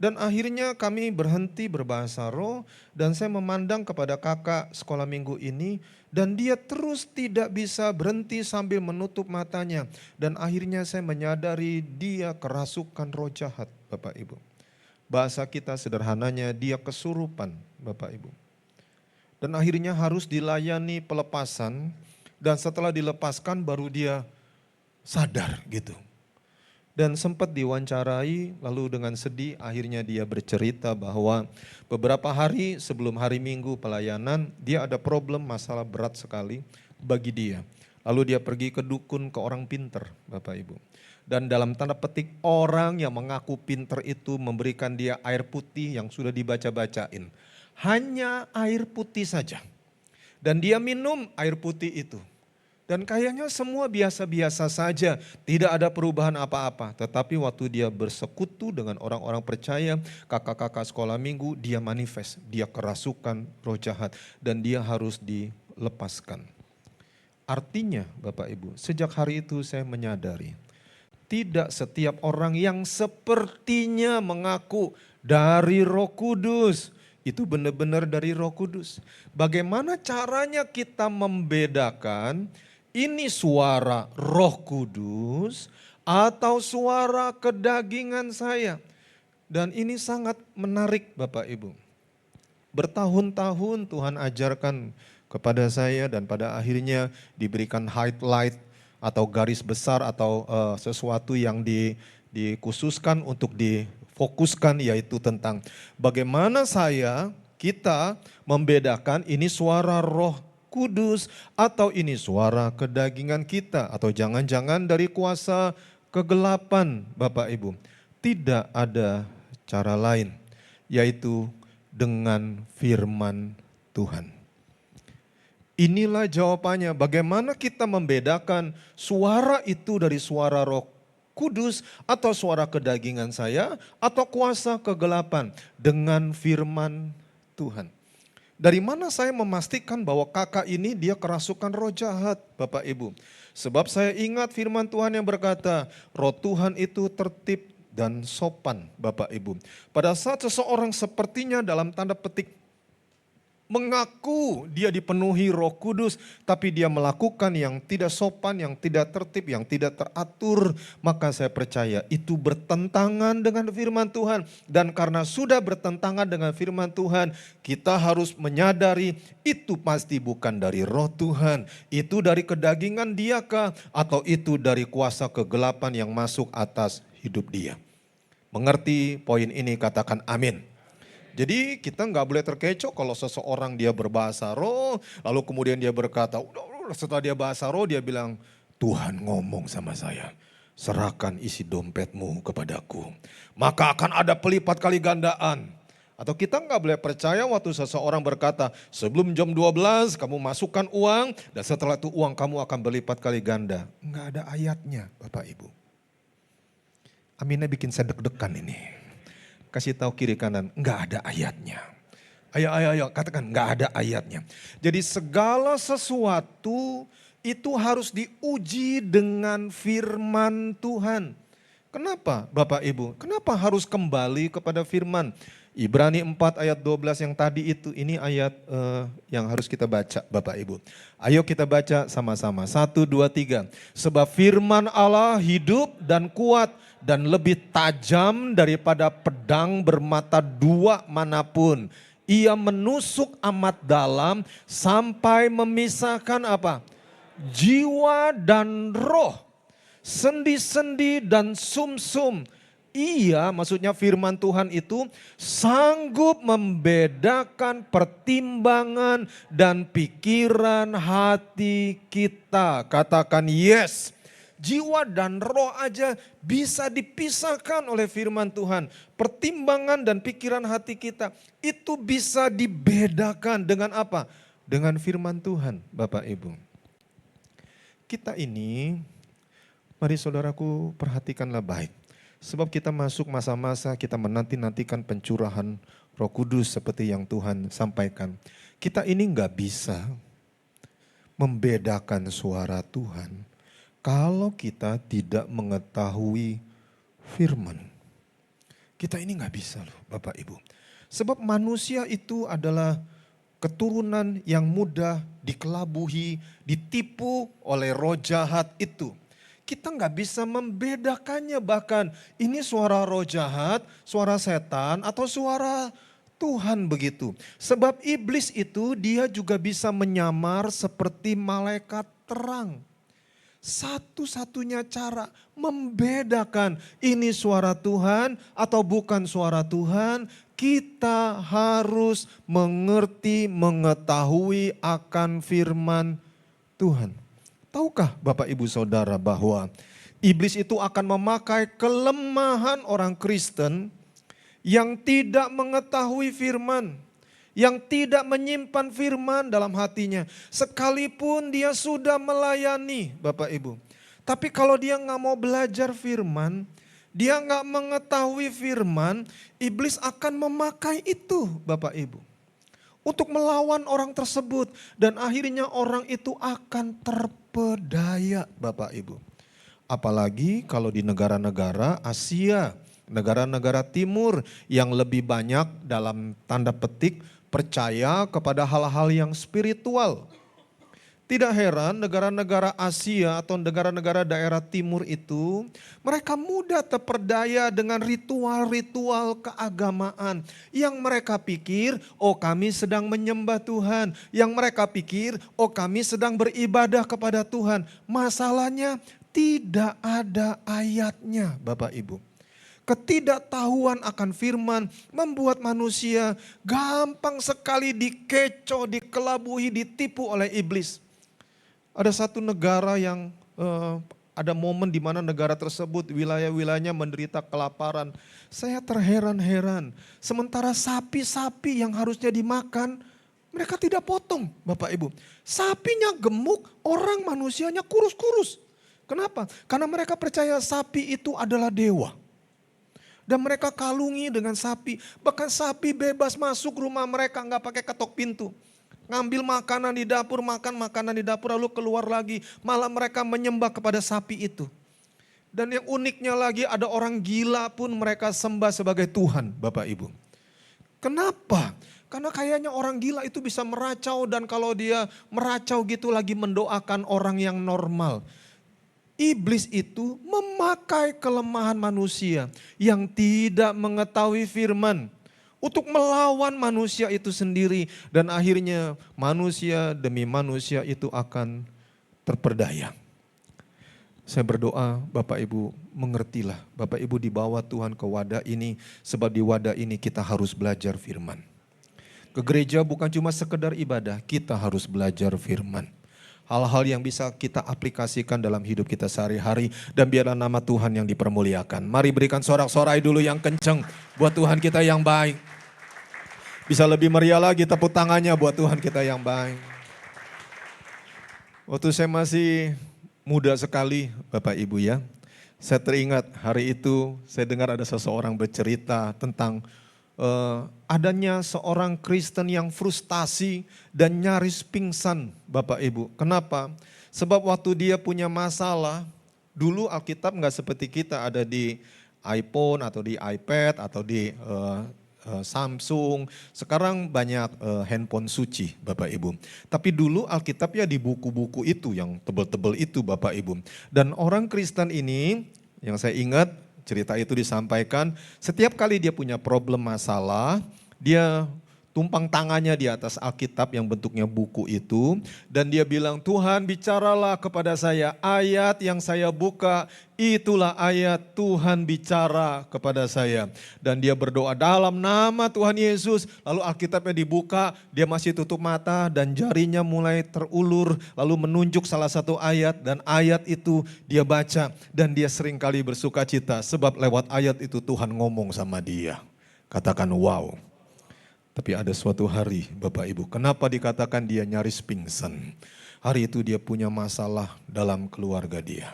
Dan akhirnya kami berhenti berbahasa roh dan saya memandang kepada kakak sekolah minggu ini dan dia terus tidak bisa berhenti sambil menutup matanya. Dan akhirnya saya menyadari dia kerasukan roh jahat, Bapak Ibu. Bahasa kita sederhananya dia kesurupan, Bapak Ibu. Dan akhirnya harus dilayani pelepasan dan setelah dilepaskan baru dia sadar gitu. Dan sempat diwawancarai lalu dengan sedih akhirnya dia bercerita bahwa beberapa hari sebelum hari Minggu pelayanan dia ada problem masalah berat sekali bagi dia. Lalu dia pergi ke dukun, ke orang pinter Bapak Ibu. Dan dalam tanda petik orang yang mengaku pinter itu memberikan dia air putih yang sudah dibaca-bacain. Hanya air putih saja. Dan dia minum air putih itu. Dan kayaknya semua biasa-biasa saja, tidak ada perubahan apa-apa. Tetapi waktu dia bersekutu dengan orang-orang percaya, kakak-kakak sekolah minggu, dia manifest, dia kerasukan roh jahat dan dia harus dilepaskan. Artinya Bapak Ibu, sejak hari itu saya menyadari, tidak setiap orang yang sepertinya mengaku dari Roh Kudus, itu benar-benar dari Roh Kudus. Bagaimana caranya kita membedakan ini suara Roh Kudus atau suara kedagingan saya? Dan ini sangat menarik Bapak Ibu. Bertahun-tahun Tuhan ajarkan kepada saya dan pada akhirnya diberikan highlight atau garis besar atau sesuatu yang dikhususkan untuk difokuskan yaitu tentang bagaimana kita membedakan ini suara Roh Kudus atau ini suara kedagingan kita atau jangan-jangan dari kuasa kegelapan Bapak Ibu. Tidak ada cara lain yaitu dengan firman Tuhan. Inilah jawabannya bagaimana kita membedakan suara itu dari suara Roh Kudus atau suara kedagingan saya atau kuasa kegelapan dengan firman Tuhan. Dari mana saya memastikan bahwa kakak ini dia kerasukan roh jahat Bapak Ibu. Sebab saya ingat firman Tuhan yang berkata roh Tuhan itu tertib dan sopan Bapak Ibu. Pada saat seseorang sepertinya dalam tanda petik mengaku dia dipenuhi Roh Kudus, tapi dia melakukan yang tidak sopan, yang tidak tertib, yang tidak teratur, maka saya percaya itu bertentangan dengan firman Tuhan. Dan karena sudah bertentangan dengan firman Tuhan, kita harus menyadari itu pasti bukan dari Roh Tuhan. Itu dari kedagingan diakah atau itu dari kuasa kegelapan yang masuk atas hidup dia. Mengerti poin ini katakan amin. Jadi kita nggak boleh terkecoh kalau seseorang dia berbahasa roh, lalu kemudian dia berkata, udah setelah dia bahasa roh dia bilang, Tuhan ngomong sama saya, serahkan isi dompetmu kepadaku, maka akan ada pelipat kali gandaan. Atau kita nggak boleh percaya waktu seseorang berkata, sebelum jam 12 kamu masukkan uang, dan setelah itu uang kamu akan berlipat kali ganda. Nggak ada ayatnya Bapak Ibu. Aminnya bikin saya deg-degan ini. Kasih tahu kiri kanan, enggak ada ayatnya. Ayo, katakan enggak ada ayatnya. Jadi segala sesuatu itu harus diuji dengan firman Tuhan. Kenapa Bapak Ibu? Kenapa harus kembali kepada firman? Ibrani 4 ayat 12 yang tadi itu, ini ayat yang harus kita baca Bapak Ibu. Ayo kita baca sama-sama, 1, 2, 3. Sebab firman Allah hidup dan kuat dan lebih tajam daripada pedang bermata dua manapun. Ia menusuk amat dalam sampai memisahkan apa? Jiwa dan roh, sendi-sendi dan sumsum. Ia, maksudnya firman Tuhan itu sanggup membedakan pertimbangan dan pikiran hati kita. Katakan yes. Jiwa dan roh aja bisa dipisahkan oleh firman Tuhan. Pertimbangan dan pikiran hati kita itu bisa dibedakan dengan apa? Dengan firman Tuhan Bapak Ibu. Kita ini, mari saudaraku perhatikanlah baik. Sebab kita masuk masa-masa kita menanti-nantikan pencurahan Roh Kudus seperti yang Tuhan sampaikan. Kita ini gak bisa membedakan suara Tuhan kalau kita tidak mengetahui firman. Kita ini nggak bisa loh Bapak Ibu. Sebab manusia itu adalah keturunan yang mudah dikelabuhi, ditipu oleh roh jahat itu. Kita nggak bisa membedakannya, bahkan ini suara roh jahat, suara setan atau suara Tuhan begitu. Sebab iblis itu dia juga bisa menyamar seperti malaikat terang. Satu-satunya cara membedakan ini suara Tuhan atau bukan suara Tuhan, kita harus mengerti, mengetahui akan firman Tuhan. Tahukah Bapak Ibu Saudara bahwa iblis itu akan memakai kelemahan orang Kristen yang tidak mengetahui firman, yang tidak menyimpan firman dalam hatinya. Sekalipun dia sudah melayani Bapak Ibu. Tapi kalau dia nggak mau belajar firman, dia nggak mengetahui firman, iblis akan memakai itu Bapak Ibu. Untuk melawan orang tersebut. Dan akhirnya orang itu akan terpedaya Bapak Ibu. Apalagi kalau di negara-negara Asia, negara-negara timur yang lebih banyak dalam tanda petik percaya kepada hal-hal yang spiritual. Tidak heran negara-negara Asia atau negara-negara daerah timur itu mereka mudah terperdaya dengan ritual-ritual keagamaan. Yang mereka pikir, oh kami sedang menyembah Tuhan. Yang mereka pikir, oh kami sedang beribadah kepada Tuhan. Masalahnya tidak ada ayatnya Bapak Ibu. Ketidaktahuan akan firman membuat manusia gampang sekali dikecoh, dikelabuhi, ditipu oleh iblis. Ada satu negara yang ada momen di mana negara tersebut wilayah-wilayahnya menderita kelaparan. Saya terheran-heran. Sementara sapi-sapi yang harusnya dimakan mereka tidak potong Bapak Ibu. Sapinya gemuk, orang manusianya kurus-kurus. Kenapa? Karena mereka percaya sapi itu adalah dewa. Dan mereka kalungi dengan sapi. Bahkan sapi bebas masuk rumah mereka nggak pakai ketok pintu. Ngambil makanan di dapur, makan makanan di dapur lalu keluar lagi. Malah mereka menyembah kepada sapi itu. Dan yang uniknya lagi ada orang gila pun mereka sembah sebagai Tuhan Bapak Ibu. Kenapa? Karena kayaknya orang gila itu bisa meracau dan kalau dia meracau gitu lagi mendoakan orang yang normal. Iblis itu memakai kelemahan manusia yang tidak mengetahui firman untuk melawan manusia itu sendiri. Dan akhirnya manusia demi manusia itu akan terperdaya. Saya berdoa Bapak Ibu mengertilah. Bapak Ibu dibawa Tuhan ke wadah ini sebab di wadah ini kita harus belajar firman. Ke gereja bukan cuma sekedar ibadah, kita harus belajar firman. Hal-hal yang bisa kita aplikasikan dalam hidup kita sehari-hari. Dan biarlah nama Tuhan yang dipermuliakan. Mari berikan sorak-sorai dulu yang kenceng buat Tuhan kita yang baik. Bisa lebih meriah lagi tepuk tangannya buat Tuhan kita yang baik. Waktu saya masih muda sekali Bapak Ibu ya. Saya teringat hari itu saya dengar ada seseorang bercerita tentang adanya seorang Kristen yang frustasi dan nyaris pingsan Bapak Ibu. Kenapa? Sebab waktu dia punya masalah, dulu Alkitab nggak seperti kita ada di iPhone atau di iPad atau di Samsung. Sekarang banyak handphone suci Bapak Ibu. Tapi dulu Alkitab ya di buku-buku itu yang tebel-tebel itu Bapak Ibu. Dan orang Kristen ini yang saya ingat cerita itu disampaikan, setiap kali dia punya problem masalah, dia tumpang tangannya di atas Alkitab yang bentuknya buku itu. Dan dia bilang, Tuhan bicaralah kepada saya, ayat yang saya buka itulah ayat Tuhan bicara kepada saya. Dan dia berdoa dalam nama Tuhan Yesus, lalu Alkitabnya dibuka, dia masih tutup mata dan jarinya mulai terulur, lalu menunjuk salah satu ayat dan ayat itu dia baca. Dan dia seringkali bersuka cita sebab lewat ayat itu Tuhan ngomong sama dia. Katakan wow. Tapi ada suatu hari Bapak Ibu, kenapa dikatakan dia nyaris pingsan? hari itu dia punya masalah dalam keluarga dia.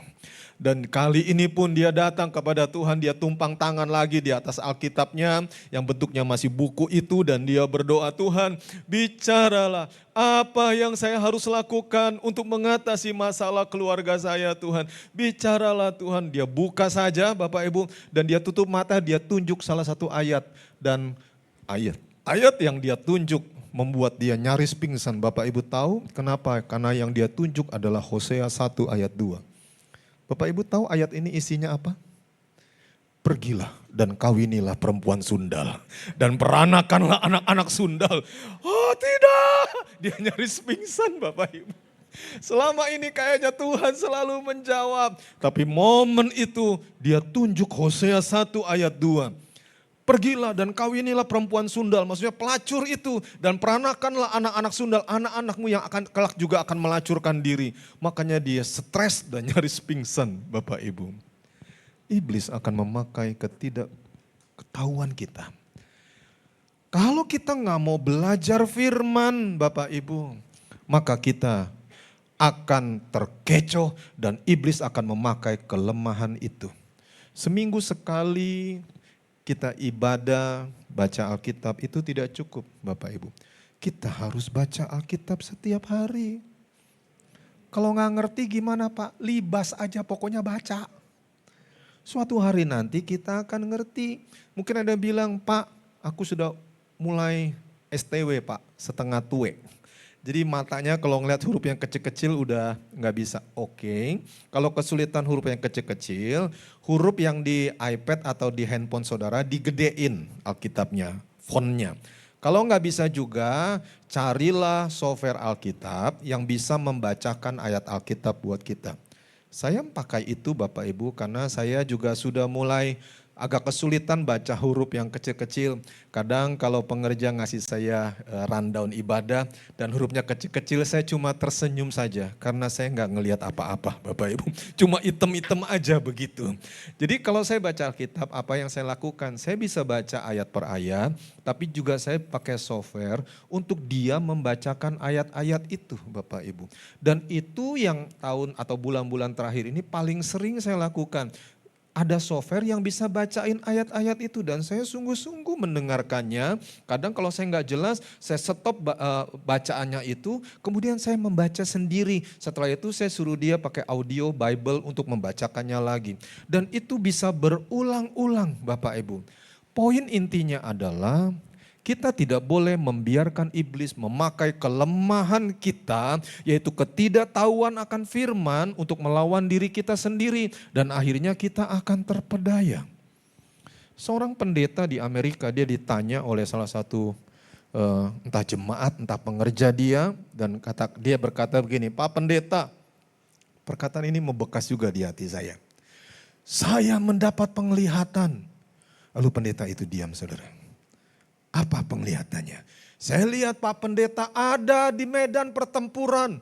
Dan kali ini pun dia datang kepada Tuhan, dia tumpang tangan lagi di atas Alkitabnya yang bentuknya masih buku itu dan dia berdoa, Tuhan bicaralah apa yang saya harus lakukan untuk mengatasi masalah keluarga saya Tuhan. Bicaralah Tuhan, dia buka saja Bapak Ibu dan dia tutup mata, dia tunjuk salah satu ayat dan ayat yang dia tunjuk membuat dia nyaris pingsan. Bapak Ibu tahu kenapa? Karena yang dia tunjuk adalah Hosea 1 ayat 2. Bapak Ibu tahu ayat ini isinya apa? Pergilah dan kawinilah perempuan sundal dan peranakanlah anak-anak sundal. Oh tidak, dia nyaris pingsan Bapak Ibu. Selama ini kayaknya Tuhan selalu menjawab. Tapi momen itu dia tunjuk Hosea 1 ayat 2. Pergilah dan kawinilah perempuan sundal, maksudnya pelacur itu. Dan peranakanlah anak-anak sundal, anak-anakmu yang akan kelak juga akan melacurkan diri. Makanya dia stres dan nyaris pingsan Bapak Ibu. Iblis akan memakai ketidakketahuan kita. Kalau kita nggak mau belajar firman Bapak Ibu, maka kita akan terkecoh dan iblis akan memakai kelemahan itu. Seminggu sekali kita ibadah, baca Alkitab itu tidak cukup Bapak Ibu. Kita harus baca Alkitab setiap hari. Kalau nggak ngerti gimana Pak? Libas aja pokoknya baca. Suatu hari nanti kita akan ngerti. Mungkin ada yang bilang, Pak aku sudah mulai STW Pak, setengah tue. Jadi matanya kalau ngeliat huruf yang kecil-kecil udah nggak bisa. Oke. Kalau kesulitan huruf yang kecil-kecil, huruf yang di iPad atau di handphone saudara digedein Alkitabnya, fontnya. Kalau nggak bisa juga, carilah software Alkitab yang bisa membacakan ayat Alkitab buat kita. Saya pakai itu Bapak Ibu karena saya juga sudah mulai agak kesulitan baca huruf yang kecil-kecil. Kadang kalau pengerja ngasih saya rundown ibadah dan hurufnya kecil-kecil saya cuma tersenyum saja. Karena saya nggak ngelihat apa-apa Bapak Ibu. Cuma item-item aja begitu. Jadi kalau saya baca Alkitab apa yang saya lakukan? Saya bisa baca ayat per ayat. Tapi juga saya pakai software untuk dia membacakan ayat-ayat itu Bapak Ibu. Dan itu yang tahun atau bulan-bulan terakhir ini paling sering saya lakukan. Ada software yang bisa bacain ayat-ayat itu dan saya sungguh-sungguh mendengarkannya. Kadang kalau saya nggak jelas, saya stop bacaannya itu, kemudian saya membaca sendiri. Setelah itu saya suruh dia pakai audio Bible untuk membacakannya lagi. Dan itu bisa berulang-ulang Bapak Ibu. Poin intinya adalah kita tidak boleh membiarkan iblis memakai kelemahan kita, yaitu ketidaktahuan akan firman untuk melawan diri kita sendiri. Dan akhirnya kita akan terpedaya. Seorang pendeta di Amerika, dia ditanya oleh salah satu entah jemaat, entah pengerja dia. Dan dia berkata begini, Pak Pendeta, perkataan ini membekas juga di hati saya. Saya mendapat penglihatan. Lalu pendeta itu diam saudara. Apa penglihatannya? Saya lihat Pak Pendeta ada di medan pertempuran.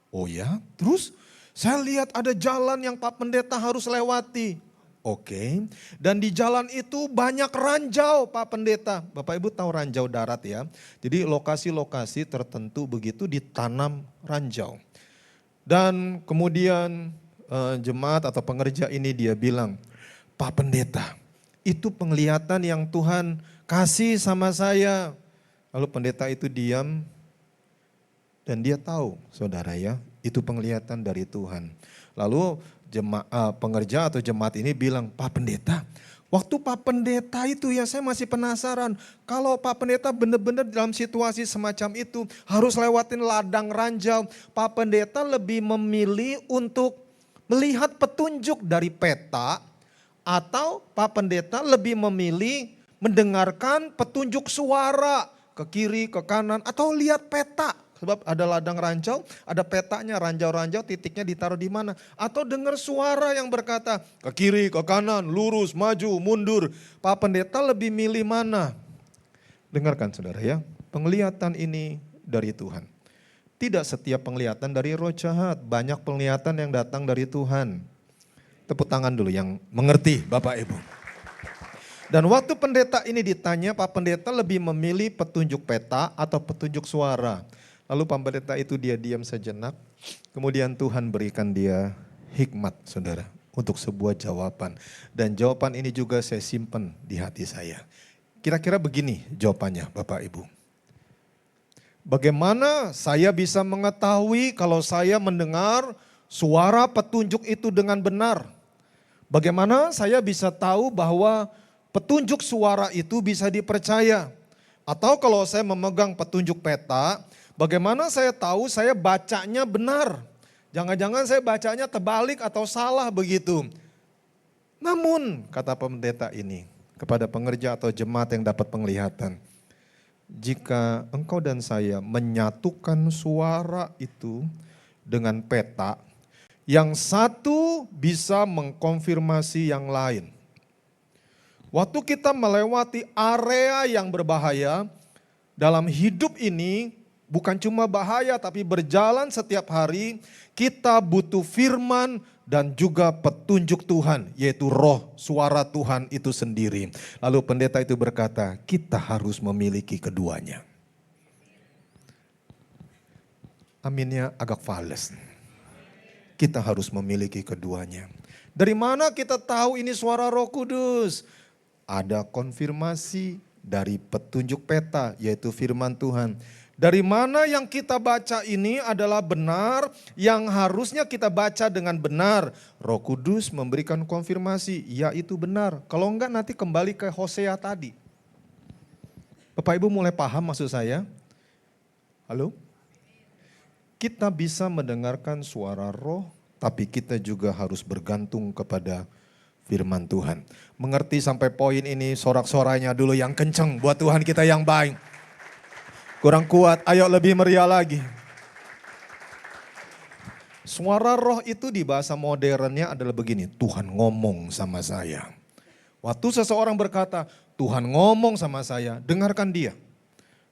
Oh ya, terus saya lihat ada jalan yang Pak Pendeta harus lewati. Oke, dan di jalan itu banyak ranjau Pak Pendeta. Bapak Ibu tahu ranjau darat ya. Jadi lokasi-lokasi tertentu begitu ditanam ranjau. Dan kemudian jemaat atau pengerja ini dia bilang, Pak Pendeta, itu penglihatan yang Tuhan kasih sama saya. Lalu pendeta itu diam dan dia tahu saudara ya, itu penglihatan dari Tuhan. Lalu pengerja atau jemaat ini bilang, Pak Pendeta, waktu Pak Pendeta itu ya saya masih penasaran. Kalau Pak Pendeta benar-benar dalam situasi semacam itu harus lewatin ladang ranjau. Pak Pendeta lebih memilih untuk melihat petunjuk dari peta atau Pak Pendeta lebih memilih mendengarkan petunjuk suara ke kiri, ke kanan, atau lihat peta. Sebab ada ladang ranjau, ada petanya, ranjau-ranjau titiknya ditaruh di mana. Atau dengar suara yang berkata ke kiri, ke kanan, lurus, maju, mundur. Pak Pendeta lebih milih mana? Dengarkan saudara ya, penglihatan ini dari Tuhan. Tidak setiap penglihatan dari roh jahat, banyak penglihatan yang datang dari Tuhan. Tepuk tangan dulu yang mengerti Bapak Ibu. Dan waktu pendeta ini ditanya, Pak Pendeta lebih memilih petunjuk peta atau petunjuk suara. Lalu Pak Pendeta itu dia diam sejenak. Kemudian Tuhan berikan dia hikmat, saudara, untuk sebuah jawaban. Dan jawaban ini juga saya simpan di hati saya. Kira-kira begini jawabannya Bapak Ibu. Bagaimana saya bisa mengetahui kalau saya mendengar suara petunjuk itu dengan benar? Bagaimana saya bisa tahu bahwa petunjuk suara itu bisa dipercaya? Atau kalau saya memegang petunjuk peta, bagaimana saya tahu saya bacanya benar? Jangan-jangan saya bacanya terbalik atau salah begitu. Namun kata pendeta ini kepada pengerja atau jemaat yang dapat penglihatan, jika engkau dan saya menyatukan suara itu dengan peta, yang satu bisa mengkonfirmasi yang lain. Waktu kita melewati area yang berbahaya, dalam hidup ini bukan cuma bahaya tapi berjalan setiap hari, kita butuh firman dan juga petunjuk Tuhan, yaitu roh suara Tuhan itu sendiri. Lalu pendeta itu berkata, kita harus memiliki keduanya. Aminnya agak fales. Kita harus memiliki keduanya. Dari mana kita tahu ini suara Roh Kudus? Ada konfirmasi dari petunjuk peta, yaitu firman Tuhan. Dari mana yang kita baca ini adalah benar, yang harusnya kita baca dengan benar. Roh Kudus memberikan konfirmasi, ya itu benar. Kalau enggak nanti kembali ke Hosea tadi. Bapak Ibu mulai paham maksud saya? Halo? Kita bisa mendengarkan suara roh, tapi kita juga harus bergantung kepada firman Tuhan. Mengerti sampai poin ini, sorak-soranya dulu yang kenceng buat Tuhan kita yang baik. Kurang kuat, ayo lebih meriah lagi. Suara roh itu di bahasa modernnya adalah begini, Tuhan ngomong sama saya. Waktu seseorang berkata, Tuhan ngomong sama saya, dengarkan dia.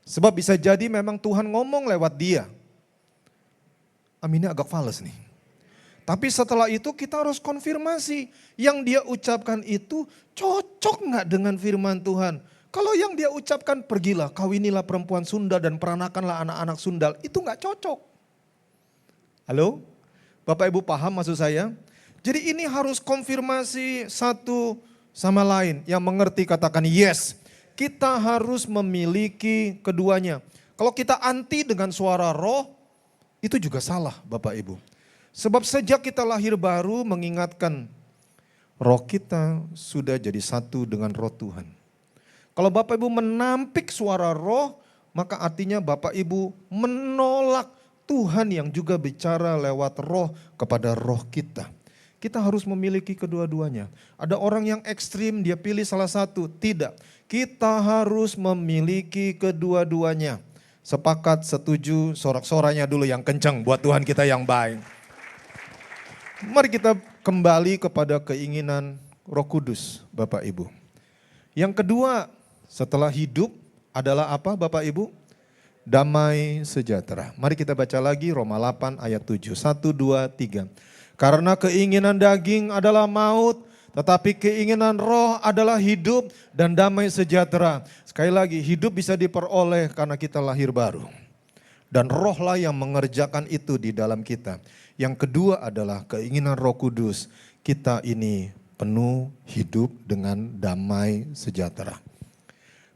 Sebab bisa jadi memang Tuhan ngomong lewat dia. Aminnya agak fales nih. Tapi setelah itu kita harus konfirmasi. Yang dia ucapkan itu cocok gak dengan firman Tuhan? Kalau yang dia ucapkan pergilah, kawinilah perempuan sundal dan peranakanlah anak-anak sundal. Itu gak cocok. Halo? Bapak Ibu paham maksud saya? Jadi ini harus konfirmasi satu sama lain. Yang mengerti katakan yes. Kita harus memiliki keduanya. Kalau kita anti dengan suara roh, itu juga salah Bapak Ibu. Sebab sejak kita lahir baru mengingatkan roh kita sudah jadi satu dengan roh Tuhan. Kalau Bapak Ibu menampik suara roh, maka artinya Bapak Ibu menolak Tuhan yang juga bicara lewat roh kepada roh kita. Kita harus memiliki kedua-duanya. Ada orang yang ekstrim, dia pilih salah satu. Tidak, kita harus memiliki kedua-duanya. Sepakat, setuju, sorak-soranya dulu yang kencang buat Tuhan kita yang baik. Mari kita kembali kepada keinginan Roh Kudus, Bapak Ibu. Yang kedua, setelah hidup adalah apa Bapak Ibu? Damai sejahtera. Mari kita baca lagi Roma 8 ayat 7. 1, 2, 3. Karena keinginan daging adalah maut, tetapi keinginan roh adalah hidup dan damai sejahtera. Sekali lagi, hidup bisa diperoleh karena kita lahir baru. Dan rohlah yang mengerjakan itu di dalam kita. Yang kedua adalah keinginan Roh Kudus. Kita ini penuh hidup dengan damai sejahtera.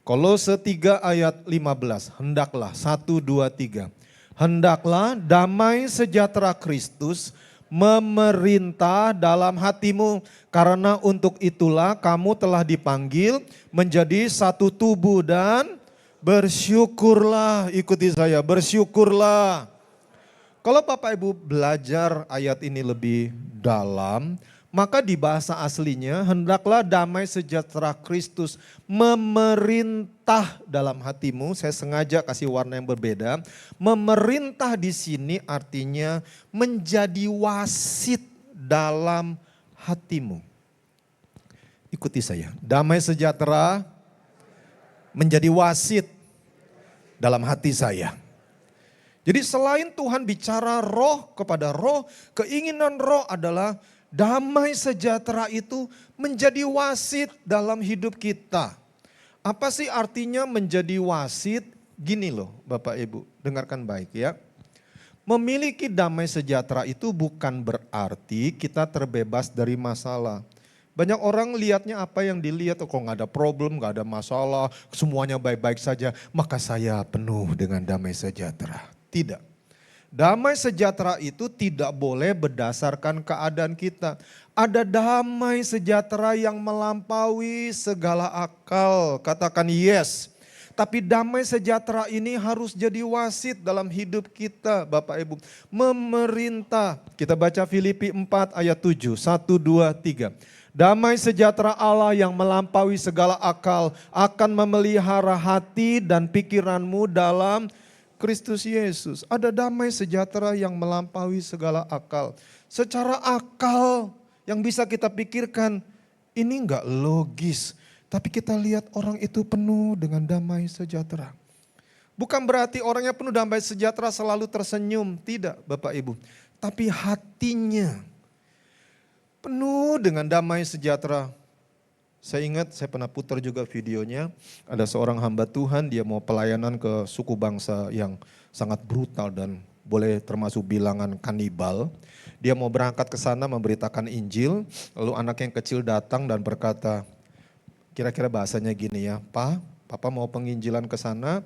Kolose 3 ayat 15. Hendaklah 1, 2, 3. Hendaklah damai sejahtera Kristus memerintah dalam hatimu, karena untuk itulah kamu telah dipanggil menjadi satu tubuh dan bersyukurlah. Ikuti saya, bersyukurlah. Kalau Bapak Ibu belajar ayat ini lebih dalam, maka di bahasa aslinya hendaklah damai sejahtera Kristus memerintah dalam hatimu. Saya sengaja kasih warna yang berbeda. Memerintah di sini artinya menjadi wasit dalam hatimu. Ikuti saya. Damai sejahtera menjadi wasit dalam hati saya. Jadi selain Tuhan bicara roh kepada roh, keinginan roh adalah damai sejahtera itu menjadi wasit dalam hidup kita. Apa sih artinya menjadi wasit? Gini loh Bapak Ibu, dengarkan baik ya. Memiliki damai sejahtera itu bukan berarti kita terbebas dari masalah. Banyak orang lihatnya apa yang dilihat, kok nggak ada problem, nggak ada masalah, semuanya baik-baik saja, maka saya penuh dengan damai sejahtera. Tidak. Damai sejahtera itu tidak boleh berdasarkan keadaan kita. Ada damai sejahtera yang melampaui segala akal. Katakan yes. Tapi damai sejahtera ini harus jadi wasit dalam hidup kita Bapak Ibu. Memerintah. Kita baca Filipi 4 ayat 7. 1, 2, 3. Damai sejahtera Allah yang melampaui segala akal akan memelihara hati dan pikiranmu dalam Kristus Yesus. Ada damai sejahtera yang melampaui segala akal. Secara akal yang bisa kita pikirkan ini enggak logis. Tapi kita lihat orang itu penuh dengan damai sejahtera. Bukan berarti orangnya penuh damai sejahtera selalu tersenyum. Tidak Bapak Ibu. Tapi hatinya penuh dengan damai sejahtera. Saya ingat saya pernah putar juga videonya. Ada seorang hamba Tuhan dia mau pelayanan ke suku bangsa yang sangat brutal dan boleh termasuk bilangan kanibal. Dia mau berangkat ke sana memberitakan Injil. Lalu anak yang kecil datang dan berkata, kira-kira bahasanya gini ya, Papa mau penginjilan ke sana,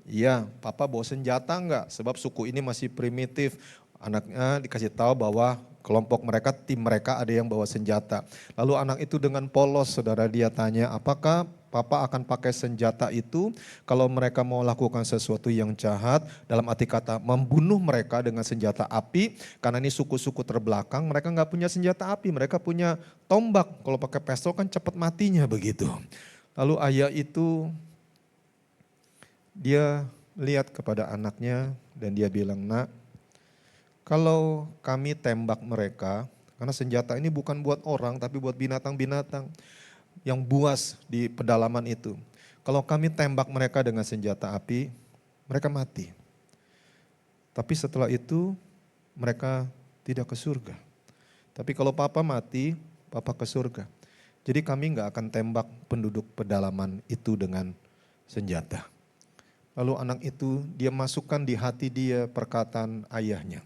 iya, Papa bawa senjata enggak? Sebab suku ini masih primitif. Anaknya dikasih tahu bahwa kelompok mereka, tim mereka ada yang bawa senjata. Lalu anak itu dengan polos, saudara dia tanya, apakah Papa akan pakai senjata itu kalau mereka mau lakukan sesuatu yang jahat, dalam arti kata membunuh mereka dengan senjata api, karena ini suku-suku terbelakang, mereka nggak punya senjata api, mereka punya tombak, kalau pakai pistol kan cepat matinya begitu. Lalu ayah itu, dia lihat kepada anaknya dan dia bilang, nak, kalau kami tembak mereka, karena senjata ini bukan buat orang tapi buat binatang-binatang yang buas di pedalaman itu. Kalau kami tembak mereka dengan senjata api, mereka mati. Tapi setelah itu mereka tidak ke surga. Tapi kalau Papa mati, Papa ke surga. Jadi kami nggak akan tembak penduduk pedalaman itu dengan senjata. Lalu anak itu dia masukkan di hati dia perkataan ayahnya.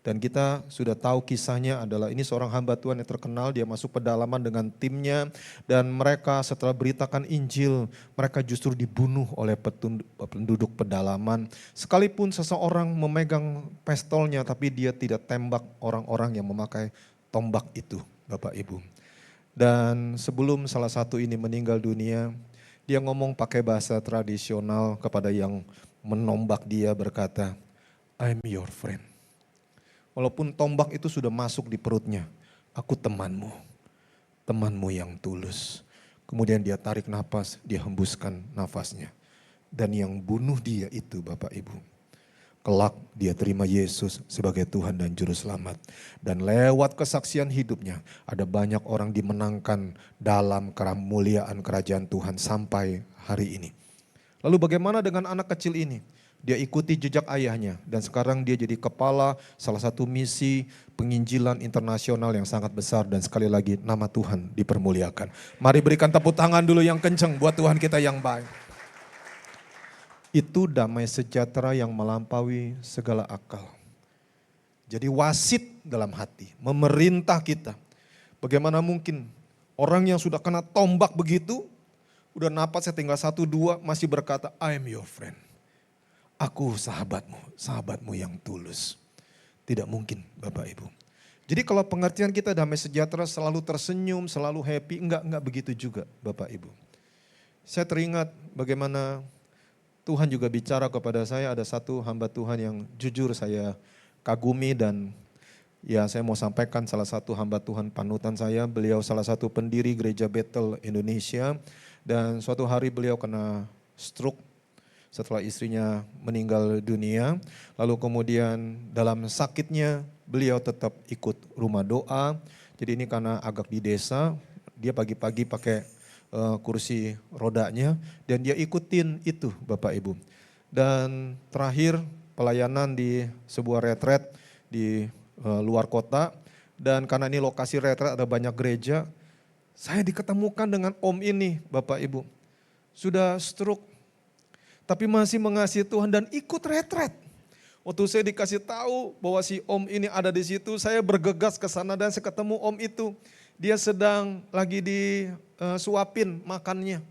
Dan kita sudah tahu kisahnya adalah ini seorang hamba Tuhan yang terkenal, dia masuk pedalaman dengan timnya dan mereka setelah beritakan Injil, mereka justru dibunuh oleh penduduk pedalaman. Sekalipun seseorang memegang pistolnya tapi dia tidak tembak orang-orang yang memakai tombak itu, Bapak Ibu. Dan sebelum salah satu ini meninggal dunia, dia ngomong pakai bahasa tradisional kepada yang menombak dia berkata, I'm your friend. Walaupun tombak itu sudah masuk di perutnya, aku temanmu, temanmu yang tulus. Kemudian dia tarik nafas, dia hembuskan nafasnya. Dan yang bunuh dia itu Bapak Ibu, kelak dia terima Yesus sebagai Tuhan dan Juru Selamat. Dan lewat kesaksian hidupnya, ada banyak orang dimenangkan dalam kemuliaan kerajaan Tuhan sampai hari ini. Lalu bagaimana dengan anak kecil ini? Dia ikuti jejak ayahnya dan sekarang dia jadi kepala salah satu misi penginjilan internasional yang sangat besar dan sekali lagi nama Tuhan dipermuliakan. Mari berikan tepuk tangan dulu yang kencang buat Tuhan kita yang baik. Itu damai sejahtera yang melampaui segala akal. Jadi wasit dalam hati, memerintah kita. Bagaimana mungkin orang yang sudah kena tombak begitu, udah napasnya tinggal 1, 2 masih berkata I am your friend. Aku sahabatmu, sahabatmu yang tulus. Tidak mungkin Bapak Ibu. Jadi kalau pengertian kita damai sejahtera selalu tersenyum, selalu happy, enggak begitu juga Bapak Ibu. Saya teringat bagaimana Tuhan juga bicara kepada saya, ada satu hamba Tuhan yang jujur saya kagumi dan ya saya mau sampaikan salah satu hamba Tuhan panutan saya, beliau salah satu pendiri gereja Bethel Indonesia dan suatu hari beliau kena stroke. Setelah istrinya meninggal dunia, lalu kemudian dalam sakitnya beliau tetap ikut rumah doa. Jadi ini karena agak di desa, dia pagi-pagi pakai kursi rodanya dan dia ikutin itu Bapak Ibu. Dan terakhir pelayanan di sebuah retret di luar kota dan karena ini lokasi retret ada banyak gereja, saya diketemukan dengan om ini Bapak Ibu. Sudah stroke tapi masih mengasihi Tuhan dan ikut retret. Waktu saya dikasih tahu bahwa si om ini ada di situ, saya bergegas ke sana dan saya ketemu om itu. Dia sedang lagi disuapin makannya.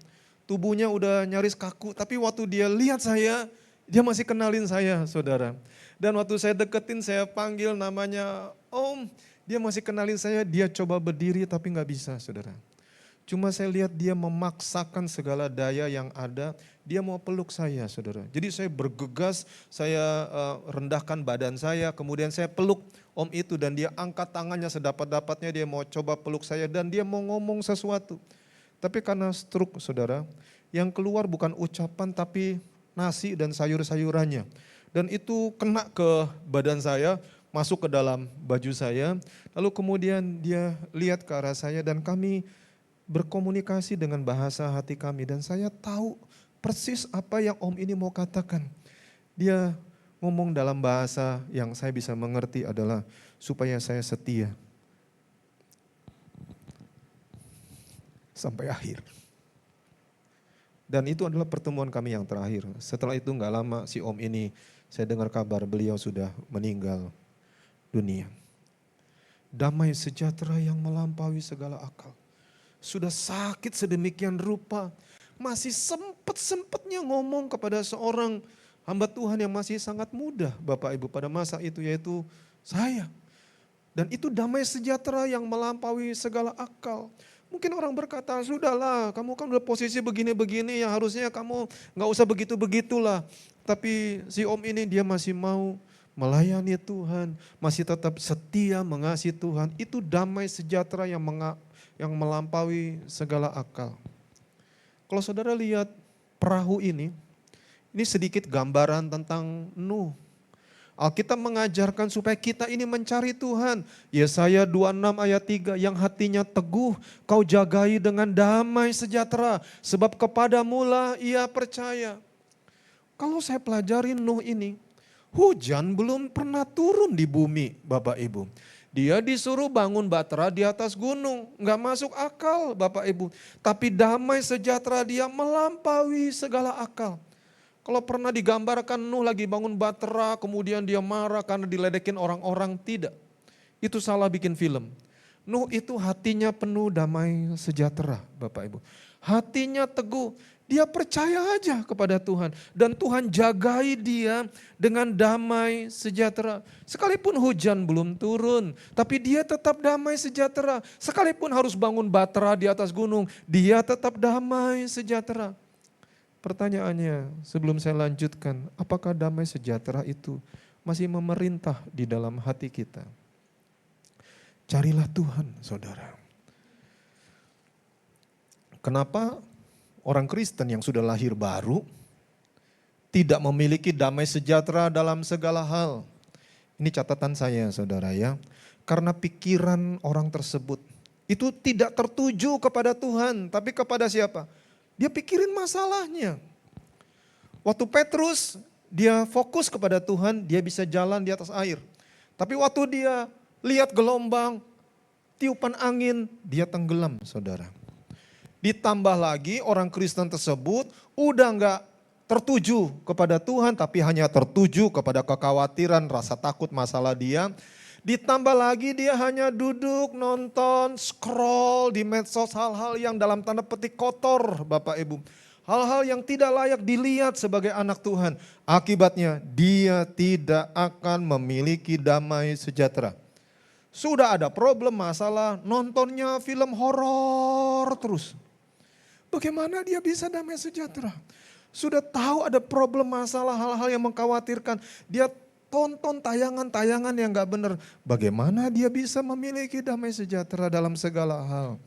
Tubuhnya udah nyaris kaku, tapi waktu dia lihat saya, dia masih kenalin saya, saudara. Dan waktu saya deketin, saya panggil namanya om, dia masih kenalin saya, dia coba berdiri tapi gak bisa, saudara. Cuma saya lihat dia memaksakan segala daya yang ada, dia mau peluk saya, saudara. Jadi saya bergegas, saya rendahkan badan saya, kemudian saya peluk om itu dan dia angkat tangannya sedapat-dapatnya, dia mau coba peluk saya dan dia mau ngomong sesuatu. Tapi karena stroke, saudara, yang keluar bukan ucapan tapi nasi dan sayur-sayurannya. Dan itu kena ke badan saya, masuk ke dalam baju saya, lalu kemudian dia lihat ke arah saya dan kami berkomunikasi dengan bahasa hati kami dan saya tahu persis apa yang om ini mau katakan. Dia ngomong dalam bahasa yang saya bisa mengerti adalah supaya saya setia. Sampai akhir. Dan itu adalah pertemuan kami yang terakhir. Setelah itu gak lama si om ini saya dengar kabar beliau sudah meninggal dunia. Damai sejahtera yang melampaui segala akal. Sudah sakit sedemikian rupa, masih sempet-sempetnya ngomong kepada seorang hamba Tuhan yang masih sangat muda Bapak Ibu pada masa itu, yaitu saya. Dan itu damai sejahtera yang melampaui segala akal. Mungkin orang berkata, sudahlah kamu kan udah posisi begini-begini, ya harusnya kamu gak usah begitu-begitulah. Tapi si om ini dia masih mau melayani Tuhan, masih tetap setia mengasihi Tuhan. Itu damai sejahtera yang melampaui segala akal. Kalau saudara lihat perahu ini sedikit gambaran tentang Nuh. Alkitab mengajarkan supaya kita ini mencari Tuhan. Yesaya 26 ayat 3, yang hatinya teguh kau jagai dengan damai sejahtera, sebab kepadamulah ia percaya. Kalau saya pelajari Nuh ini, hujan belum pernah turun di bumi Bapak Ibu. Dia disuruh bangun batra di atas gunung, nggak masuk akal Bapak Ibu. Tapi damai sejahtera dia melampaui segala akal. Kalau pernah digambarkan Nuh lagi bangun batra, kemudian dia marah karena diledekin orang-orang, tidak. Itu salah bikin film. Nuh itu hatinya penuh damai sejahtera Bapak Ibu. Hatinya teguh. Dia percaya aja kepada Tuhan. Dan Tuhan jagai dia dengan damai sejahtera. Sekalipun hujan belum turun, tapi dia tetap damai sejahtera. Sekalipun harus bangun batra di atas gunung, dia tetap damai sejahtera. Pertanyaannya sebelum saya lanjutkan, apakah damai sejahtera itu masih memerintah di dalam hati kita? Carilah Tuhan, saudara. Kenapa orang Kristen yang sudah lahir baru tidak memiliki damai sejahtera dalam segala hal? Ini catatan saya, saudara ya. Karena pikiran orang tersebut itu tidak tertuju kepada Tuhan, tapi kepada siapa? Dia pikirin masalahnya. Waktu Petrus dia fokus kepada Tuhan, dia bisa jalan di atas air. Tapi waktu dia lihat gelombang, tiupan angin, dia tenggelam, saudara. Ditambah lagi orang Kristen tersebut udah gak tertuju kepada Tuhan, tapi hanya tertuju kepada kekhawatiran, rasa takut masalah dia. Ditambah lagi dia hanya duduk, nonton, scroll di medsos, hal-hal yang dalam tanda petik kotor Bapak Ibu. Hal-hal yang tidak layak dilihat sebagai anak Tuhan. Akibatnya dia tidak akan memiliki damai sejahtera. Sudah ada problem, masalah, nontonnya film horor terus. Bagaimana dia bisa damai sejahtera? Sudah tahu ada problem, masalah, hal-hal yang mengkhawatirkan. Dia tonton tayangan-tayangan yang gak benar. Bagaimana dia bisa memiliki damai sejahtera dalam segala hal?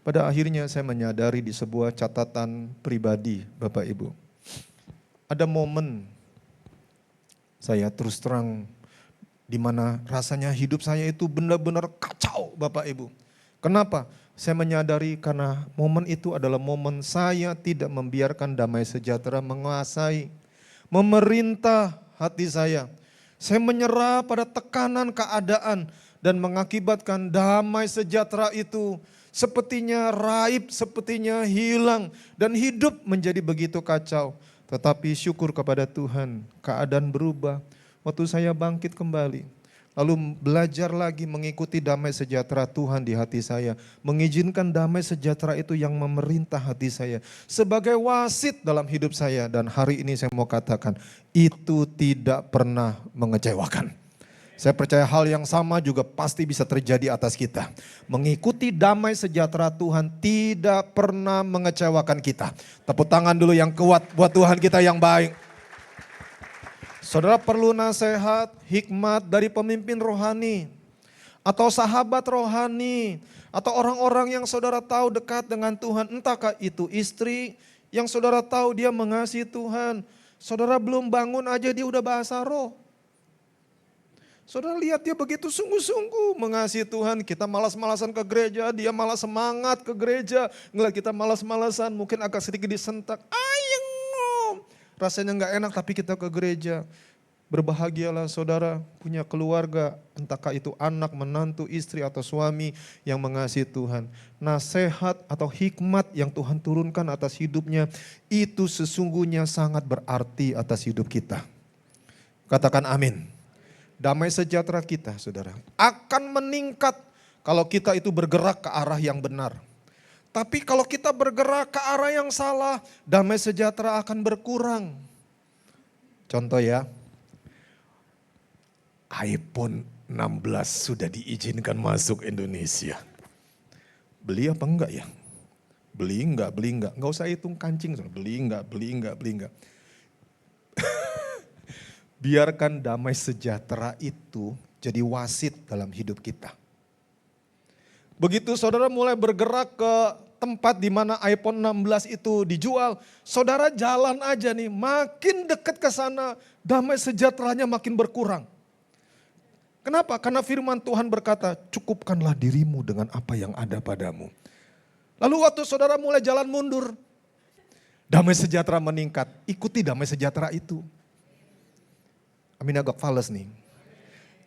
Pada akhirnya saya menyadari di sebuah catatan pribadi Bapak Ibu. Ada momen saya terus terang di mana rasanya hidup saya itu benar-benar kacau Bapak Ibu. Kenapa? Saya menyadari karena momen itu adalah momen saya tidak membiarkan damai sejahtera menguasai, memerintah hati saya. Saya menyerah pada tekanan keadaan dan mengakibatkan damai sejahtera itu sepertinya raib, sepertinya hilang dan hidup menjadi begitu kacau. Tetapi syukur kepada Tuhan, keadaan berubah. waktu saya bangkit kembali, lalu belajar lagi mengikuti damai sejahtera Tuhan di hati saya, mengizinkan damai sejahtera itu yang memerintah hati saya sebagai wasit dalam hidup saya. Dan hari ini saya mau katakan, itu tidak pernah mengecewakan. Saya percaya hal yang sama juga pasti bisa terjadi atas kita. Mengikuti damai sejahtera Tuhan tidak pernah mengecewakan kita. Tepuk tangan dulu yang kuat buat Tuhan kita yang baik. Saudara perlu nasihat, hikmat dari pemimpin rohani. Atau sahabat rohani. Atau orang-orang yang saudara tahu dekat dengan Tuhan. Entahkah itu istri yang saudara tahu dia mengasihi Tuhan. Saudara belum bangun aja dia udah bahasa roh. Saudara lihat dia begitu sungguh-sungguh mengasihi Tuhan. Kita malas-malasan ke gereja, dia malah semangat ke gereja. Ngeliat kita malas-malasan, mungkin agak sedikit disentak. Ayo, rasanya gak enak tapi kita ke gereja. Berbahagialah saudara punya keluarga, entahkah itu anak, menantu, istri atau suami yang mengasihi Tuhan. Nasihat atau hikmat yang Tuhan turunkan atas hidupnya, itu sesungguhnya sangat berarti atas hidup kita. Katakan amin. Damai sejahtera kita, saudara, akan meningkat kalau kita itu bergerak ke arah yang benar. Tapi kalau kita bergerak ke arah yang salah, damai sejahtera akan berkurang. Contoh ya, iPhone 16 sudah diizinkan masuk Indonesia. Beli apa enggak ya? Beli enggak. Enggak usah hitung kancing, beli enggak. Biarkan damai sejahtera itu jadi wasit dalam hidup kita. Begitu saudara mulai bergerak ke tempat di mana iPhone 16 itu dijual, saudara jalan aja nih, makin dekat ke sana, damai sejahteranya makin berkurang. Kenapa? Karena firman Tuhan berkata, cukupkanlah dirimu dengan apa yang ada padamu. Lalu waktu saudara mulai jalan mundur, damai sejahtera meningkat, ikuti damai sejahtera itu. Amin, agak fales nih.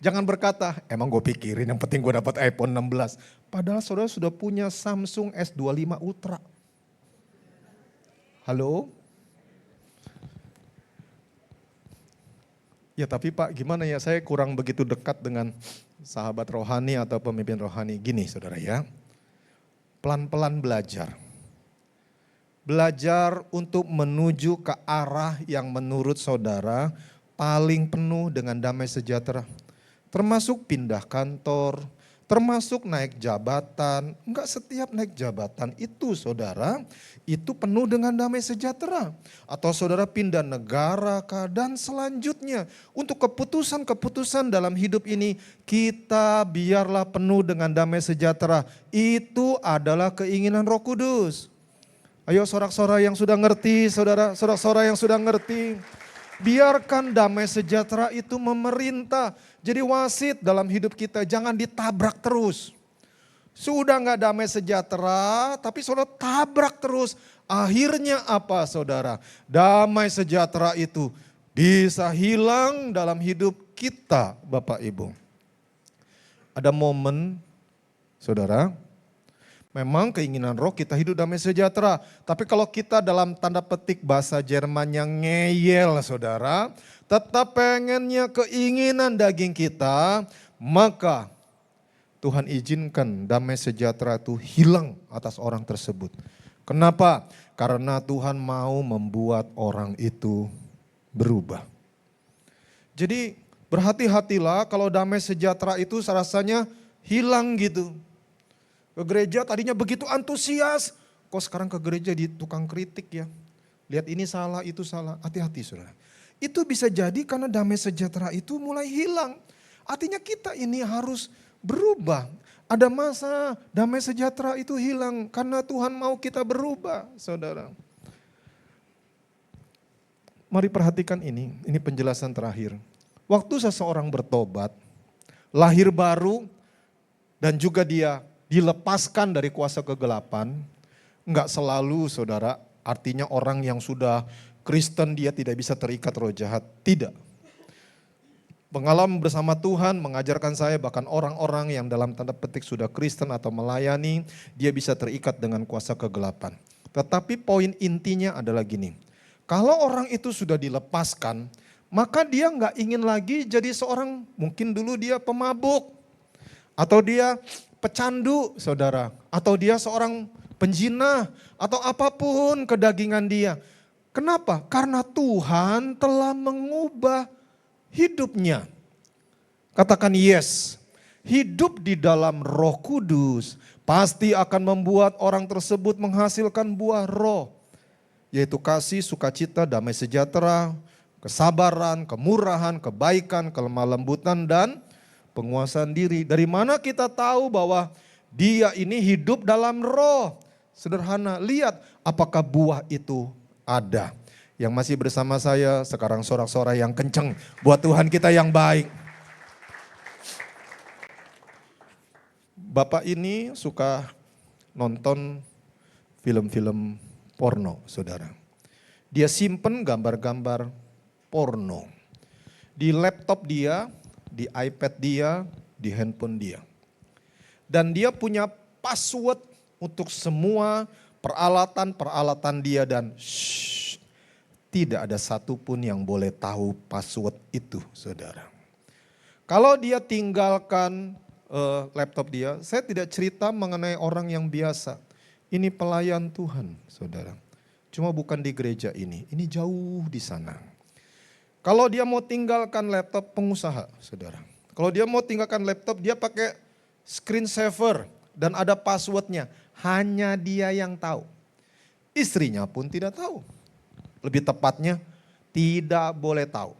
Jangan berkata, emang gue pikirin yang penting gue dapat iPhone 16. Padahal saudara sudah punya Samsung S25 Ultra. Halo? Ya tapi Pak gimana ya, saya kurang begitu dekat dengan sahabat rohani atau pemimpin rohani. Gini saudara ya, pelan-pelan belajar. Belajar untuk menuju ke arah yang menurut saudara paling penuh dengan damai sejahtera. Termasuk pindah kantor, termasuk naik jabatan. Enggak setiap naik jabatan itu saudara, itu penuh dengan damai sejahtera. Atau saudara pindah negara dan selanjutnya. Untuk keputusan-keputusan dalam hidup ini, kita biarlah penuh dengan damai sejahtera. Itu adalah keinginan Roh Kudus. Ayo sorak-sorak yang sudah ngerti, saudara, sorak-sorak yang sudah ngerti. Biarkan damai sejahtera itu memerintah. Jadi wasit dalam hidup kita, jangan ditabrak terus. Sudah gak damai sejahtera, tapi saudara tabrak terus. Akhirnya apa saudara? Damai sejahtera itu bisa hilang dalam hidup kita Bapak Ibu. Ada momen saudara, memang keinginan roh kita hidup damai sejahtera. Tapi kalau kita dalam tanda petik bahasa Jermannya ngeyel saudara, tetap pengennya keinginan daging kita, maka Tuhan izinkan damai sejahtera itu hilang atas orang tersebut. Kenapa? Karena Tuhan mau membuat orang itu berubah. Jadi berhati-hatilah kalau damai sejahtera itu rasanya hilang gitu. Ke gereja tadinya begitu antusias, kok sekarang ke gereja di tukang kritik ya. Lihat ini salah, itu salah, hati-hati saudara. Itu bisa jadi karena damai sejahtera itu mulai hilang. Artinya kita ini harus berubah. Ada masa damai sejahtera itu hilang karena Tuhan mau kita berubah saudara. Mari perhatikan ini penjelasan terakhir. Waktu seseorang bertobat, lahir baru dan juga dia dilepaskan dari kuasa kegelapan, enggak selalu saudara, artinya orang yang sudah Kristen dia tidak bisa terikat roh jahat, tidak. Pengalaman bersama Tuhan mengajarkan saya bahkan orang-orang yang dalam tanda petik sudah Kristen atau melayani, dia bisa terikat dengan kuasa kegelapan. Tetapi poin intinya adalah gini, kalau orang itu sudah dilepaskan, maka dia nggak ingin lagi jadi seorang, mungkin dulu dia pemabuk, atau dia pecandu saudara, atau dia seorang penjinah, atau apapun kedagingan dia. Kenapa? Karena Tuhan telah mengubah hidupnya. Katakan yes. Hidup di dalam Roh Kudus pasti akan membuat orang tersebut menghasilkan buah roh. Yaitu kasih, sukacita, damai sejahtera, kesabaran, kemurahan, kebaikan, kelemah lembutan, dan penguasaan diri. Dari mana kita tahu bahwa dia ini hidup dalam roh? Sederhana, lihat apakah buah itu ada. Yang masih bersama saya sekarang sorak-sorai yang kenceng buat Tuhan kita yang baik. Bapak ini suka nonton film-film porno, saudara. Dia simpen gambar-gambar porno di laptop dia, di iPad dia, di handphone dia. Dan dia punya password untuk semua peralatan-peralatan dia dan tidak ada satupun yang boleh tahu password itu, saudara. Kalau dia tinggalkan laptop dia, saya tidak cerita mengenai orang yang biasa. Ini pelayan Tuhan, saudara. Cuma bukan di gereja ini jauh di sana. Kalau dia mau tinggalkan laptop pengusaha, saudara. Kalau dia mau tinggalkan laptop, dia pakai screensaver dan ada passwordnya. Hanya dia yang tahu. Istrinya pun tidak tahu. Lebih tepatnya, tidak boleh tahu.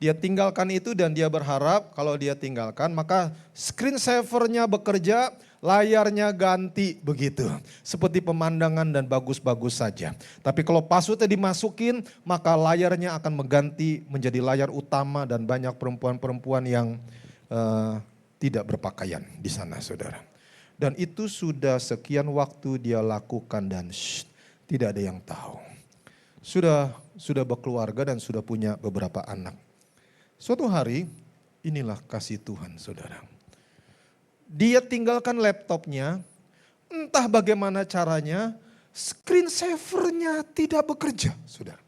Dia tinggalkan itu dan dia berharap kalau dia tinggalkan maka screensavernya bekerja, layarnya ganti begitu. Seperti pemandangan dan bagus-bagus saja. Tapi kalau passwordnya dimasukin maka layarnya akan mengganti menjadi layar utama dan banyak perempuan-perempuan yang tidak berpakaian di sana, saudara. Dan itu sudah sekian waktu dia lakukan dan tidak ada yang tahu. Sudah berkeluarga dan sudah punya beberapa anak. Suatu hari, inilah kasih Tuhan, saudara. Dia tinggalkan laptopnya, entah bagaimana caranya, screensavernya tidak bekerja, saudara.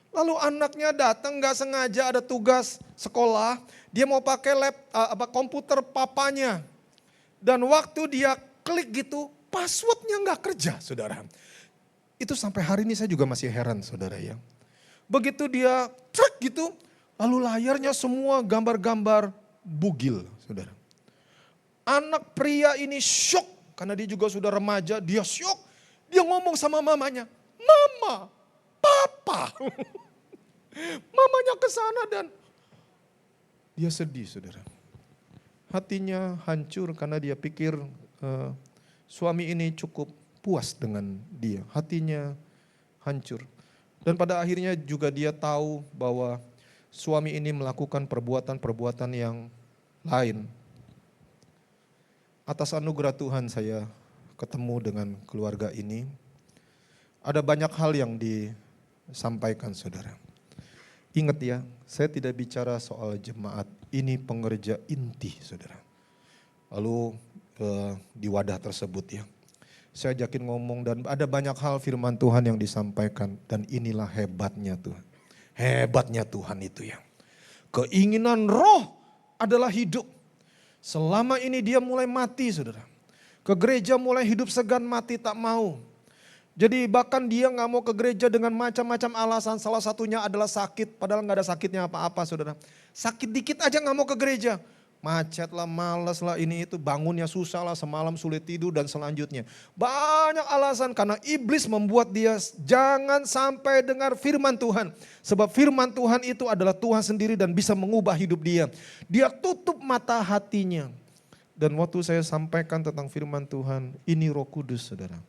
Lalu anaknya datang gak sengaja ada tugas sekolah, dia mau pakai komputer papanya. Dan waktu dia klik gitu, passwordnya gak kerja, saudara. Itu sampai hari ini saya juga masih heran, saudara ya. Begitu dia cek gitu, lalu layarnya semua gambar-gambar bugil, saudara. Anak pria ini syok, karena dia juga sudah remaja, dia syok. Dia ngomong sama mamanya, Mama, Papa. Mamanya ke sana dan dia sedih, saudara. Hatinya hancur karena dia pikir suami ini cukup puas dengan dia. Hatinya hancur. Dan pada akhirnya juga dia tahu bahwa suami ini melakukan perbuatan-perbuatan yang lain. Atas anugerah Tuhan saya ketemu dengan keluarga ini. Ada banyak hal yang disampaikan, saudara. Ingat ya, saya tidak bicara soal jemaat. Ini pengerja inti, saudara. Lalu di wadah tersebut ya. Saya ajakin ngomong dan ada banyak hal firman Tuhan yang disampaikan. Dan inilah hebatnya Tuhan. Hebatnya Tuhan itu ya. Keinginan roh adalah hidup. Selama ini dia mulai mati, saudara. Ke gereja mulai hidup segan, mati tak mau. Jadi bahkan dia gak mau ke gereja dengan macam-macam alasan. Salah satunya adalah sakit, padahal gak ada sakitnya apa-apa, saudara. Sakit dikit aja gak mau ke gereja. Macet lah, males lah, ini itu, bangunnya susah lah, semalam sulit tidur dan selanjutnya. Banyak alasan karena iblis membuat dia jangan sampai dengar firman Tuhan. Sebab firman Tuhan itu adalah Tuhan sendiri dan bisa mengubah hidup dia. Dia tutup mata hatinya. Dan waktu saya sampaikan tentang firman Tuhan, ini Roh Kudus, saudara.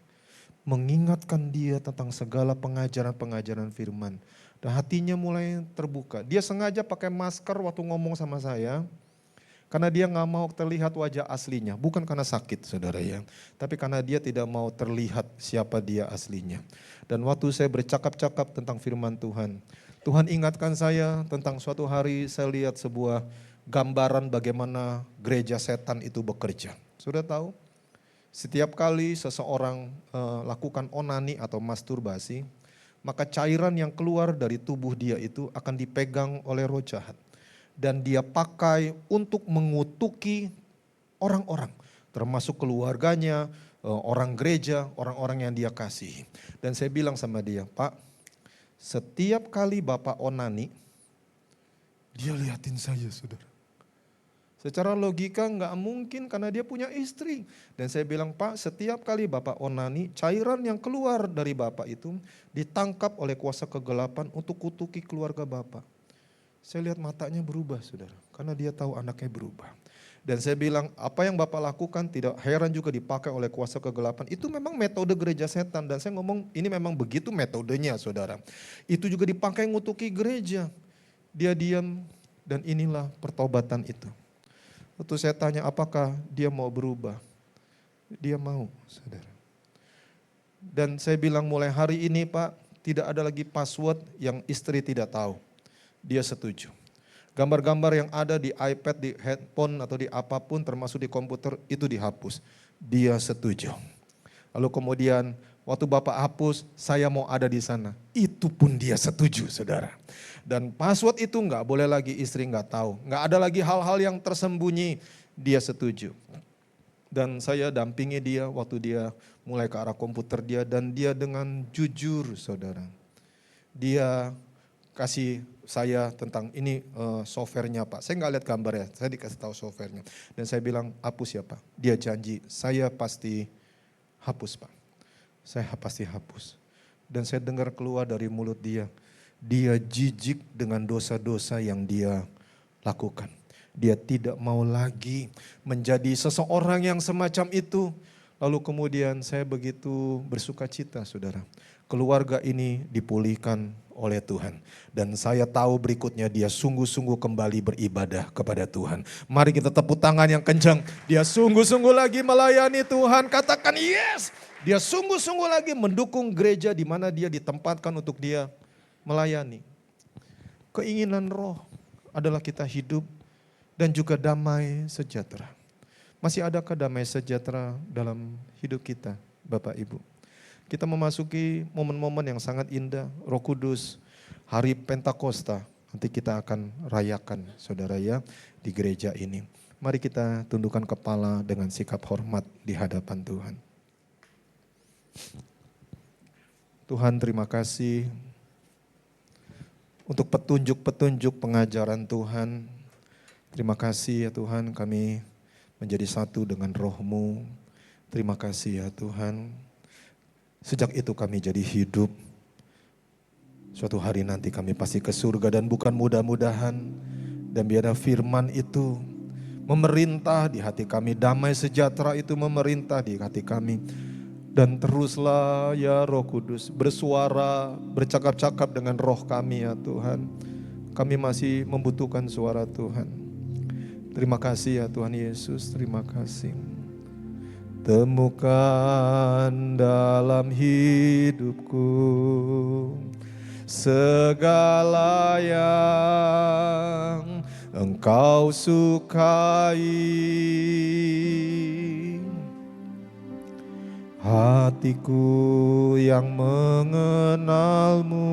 Mengingatkan dia tentang segala pengajaran-pengajaran firman. Dan hatinya mulai terbuka. Dia sengaja pakai masker waktu ngomong sama saya. Karena dia gak mau terlihat wajah aslinya. Bukan karena sakit, saudara ya. Tapi karena dia tidak mau terlihat siapa dia aslinya. Dan waktu saya bercakap-cakap tentang firman Tuhan. Tuhan ingatkan saya tentang suatu hari saya lihat sebuah gambaran bagaimana gereja setan itu bekerja. Sudah tahu? Setiap kali seseorang lakukan onani atau masturbasi. maka cairan yang keluar dari tubuh dia itu akan dipegang oleh roh jahat. Dan dia pakai untuk mengutuki orang-orang, termasuk keluarganya, orang gereja, orang-orang yang dia kasihi. Dan saya bilang sama dia, Pak, setiap kali Bapak onani, dia liatin saya, saudara. Secara logika nggak mungkin karena dia punya istri. Dan saya bilang, Pak, setiap kali Bapak onani, cairan yang keluar dari Bapak itu ditangkap oleh kuasa kegelapan untuk kutuki keluarga Bapak. Saya lihat matanya berubah, saudara, karena dia tahu anaknya berubah. Dan saya bilang, apa yang Bapak lakukan tidak heran juga dipakai oleh kuasa kegelapan. Itu memang metode gereja setan. Dan saya ngomong, ini memang begitu metodenya, saudara. Itu juga dipakai ngutuki gereja. Dia diam, dan inilah pertobatan itu. Waktu saya tanya apakah dia mau berubah, dia mau, saudara. Dan saya bilang mulai hari ini, Pak, tidak ada lagi password yang istri tidak tahu. Dia setuju. Gambar-gambar yang ada di iPad, di handphone atau di apapun termasuk di komputer itu dihapus. Dia setuju. Lalu kemudian waktu Bapak hapus, saya mau ada di sana. Itu pun dia setuju, saudara. Dan password itu enggak boleh lagi istri enggak tahu. Enggak ada lagi hal-hal yang tersembunyi, dia setuju. Dan saya dampingi dia waktu dia mulai ke arah komputer dia dan dia dengan jujur, saudara. Dia kasih saya tentang ini softwarenya, Pak. Saya enggak lihat gambarnya, saya dikasih tahu softwarenya. Dan saya bilang, hapus ya, Pak. Dia janji, saya pasti hapus, Pak. Saya pasti hapus. Dan saya dengar keluar dari mulut dia jijik dengan dosa-dosa yang dia lakukan. Dia tidak mau lagi menjadi seseorang yang semacam itu. Lalu kemudian saya begitu bersuka cita, saudara. Keluarga ini dipulihkan oleh Tuhan. Dan saya tahu berikutnya dia sungguh-sungguh kembali beribadah kepada Tuhan. Mari kita tepuk tangan yang kencang. Dia sungguh-sungguh lagi melayani Tuhan. Katakan yes. Dia sungguh-sungguh lagi mendukung gereja di mana dia ditempatkan untuk dia melayani. Keinginan roh adalah kita hidup dan juga damai sejahtera. Masih adakah damai sejahtera dalam hidup kita, Bapak Ibu? Kita memasuki momen-momen yang sangat indah, Roh Kudus, hari Pentakosta. Nanti kita akan rayakan, saudara ya, di gereja ini. Mari kita tundukkan kepala dengan sikap hormat di hadapan Tuhan. Tuhan, terima kasih untuk petunjuk-petunjuk pengajaran Tuhan. Terima kasih ya Tuhan, kami menjadi satu dengan Roh-Mu. Terima kasih ya Tuhan. Sejak itu kami jadi hidup. Suatu hari nanti kami pasti ke surga dan bukan mudah-mudahan. Dan biarlah firman itu memerintah di hati kami. Damai sejahtera itu memerintah di hati kami. Dan teruslah ya Roh Kudus bersuara, bercakap-cakap dengan roh kami ya Tuhan. Kami masih membutuhkan suara Tuhan. Terima kasih ya Tuhan Yesus, terima kasih. Temukan dalam hidupku segala yang Engkau sukai. Hatiku yang mengenal-Mu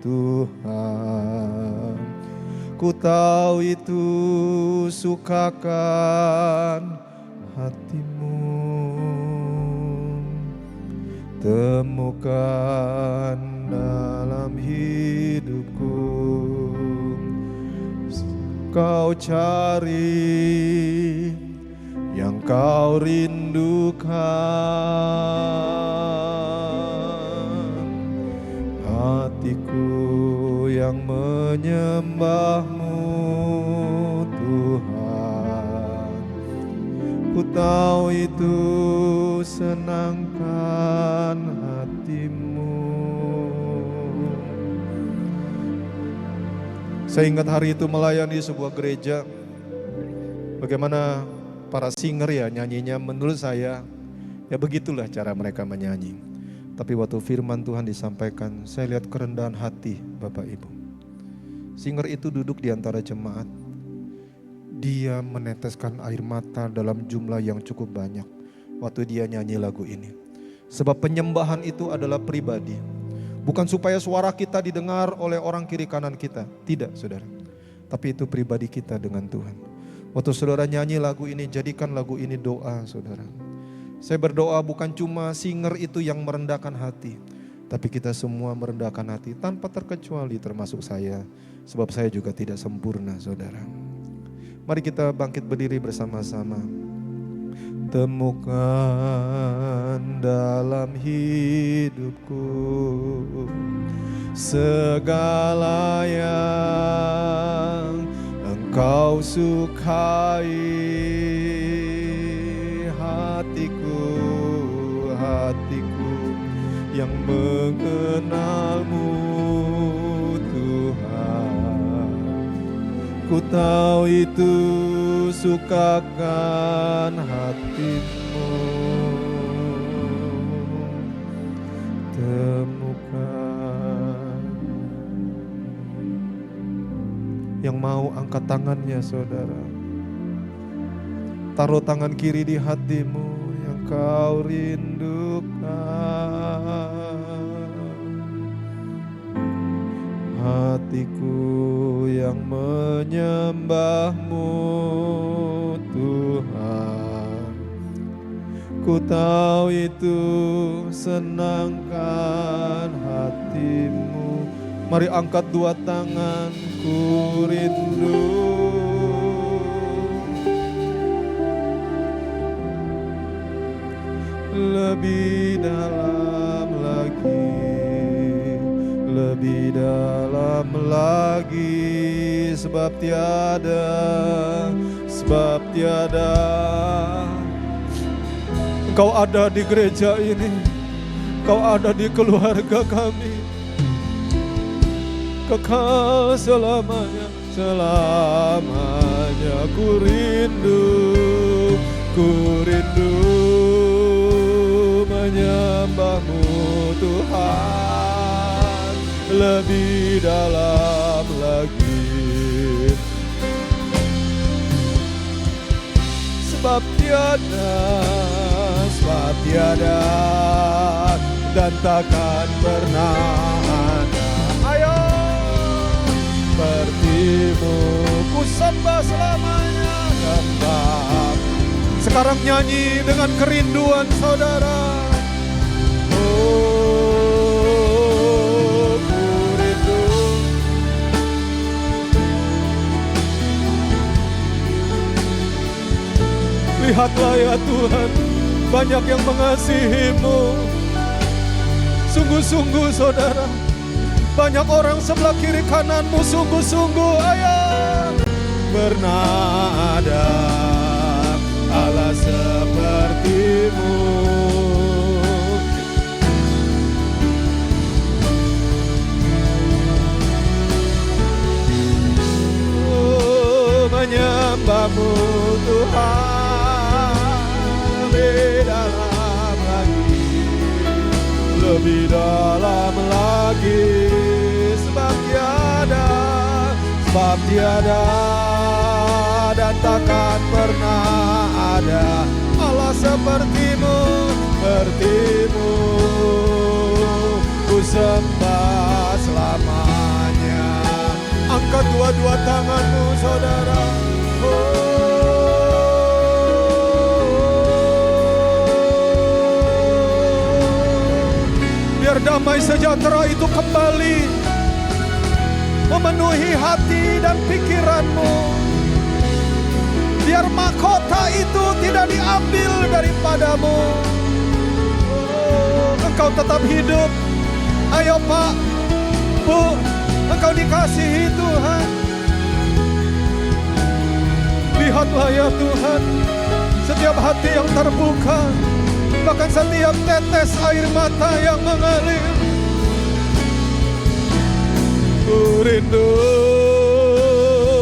Tuhan, ku tahu itu sukakan hati-Mu. Temukan dalam hidupku, Kau cari yang Kau rindukan. Hatiku yang menyembah-Mu Tuhan, ku tahu itu senangkan hati-Mu. Saya ingat hari itu melayani sebuah gereja, bagaimana para singer ya nyanyinya, menurut saya ya begitulah cara mereka menyanyi. Tapi waktu firman Tuhan disampaikan, saya lihat kerendahan hati Bapak Ibu. Singer itu duduk di antara jemaat. Dia meneteskan air mata dalam jumlah yang cukup banyak waktu dia nyanyi lagu ini. Sebab penyembahan itu adalah pribadi. Bukan supaya suara kita didengar oleh orang kiri kanan kita. Tidak, saudara. Tapi itu pribadi kita dengan Tuhan. Waktu saudara nyanyi lagu ini, jadikan lagu ini doa, saudara. Saya berdoa bukan cuma singer itu yang merendahkan hati, tapi kita semua merendahkan hati tanpa terkecuali, termasuk saya. Sebab saya juga tidak sempurna, saudara. Mari kita bangkit berdiri bersama-sama. Temukan dalam hidupku segala yang Engkau sukai. Hatiku yang mengenalmu Tuhan. Ku tahu itu sukakan hatimu. Temukan. Yang mau angkat tangannya, saudara. Taruh tangan kiri di hatimu yang kau rindukan. Hatiku yang menyembahmu Tuhan. Ku tahu itu senangkan hatimu. Mari angkat dua tangan, ku rindu. Lebih dalam lagi, lebih dalam lagi, sebab tiada Engkau ada di gereja ini, Engkau ada di keluarga kami, kekal selamanya, ku rindu menyembahmu Tuhan, lebih dalam lagi, sebab tiada dan takkan pernah ada. Ayo sepertimu, ku sembah selamanya. Sekarang nyanyi dengan kerinduan saudara. Oh, ku rindu. Lihatlah ya Tuhan, banyak yang mengasihi-Mu. Sungguh-sungguh saudara, banyak orang sebelah kiri kananmu, sungguh-sungguh ayo. Pernah ada Allah seperti-Mu. Oh, menyembah-Mu Tuhan, lebih dalam lagi, lebih dalam lagi, sebab tiada dan takkan pernah ada Allah seperti-Mu, ku sembah selamanya. Angkat dua-dua tanganmu saudara. Biar damai sejahtera itu kembali memenuhi hati dan pikiranmu. Biar mahkota itu tidak diambil daripadamu. Oh, Engkau tetap hidup. Ayo Pak, Bu, Engkau dikasihi Tuhan. Lihatlah ya Tuhan, setiap hati yang terbuka, bahkan setiap tetes air mata yang mengalir. Ku rindu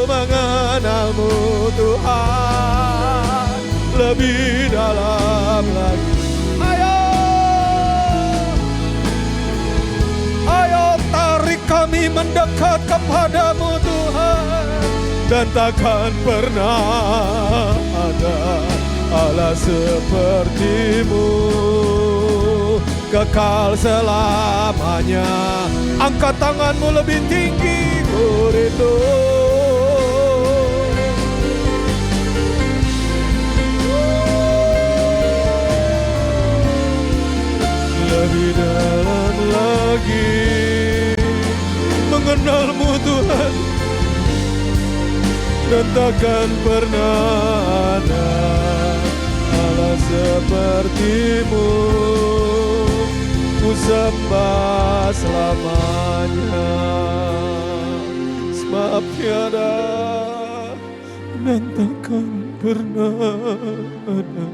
mengenalmu Tuhan, lebih dalam lagi. Ayo tarik kami mendekat kepadamu Tuhan, dan takkan pernah ada Allah seperti-Mu. kekal selamanya. Angkat tanganmu lebih tinggi, Kurindo. Lebih dalam lagi mengenalmu Tuhan, dan takkan pernah ada Allah sepertimu. Ku sembah selamanya, sebab tiada dan takkan pernah ada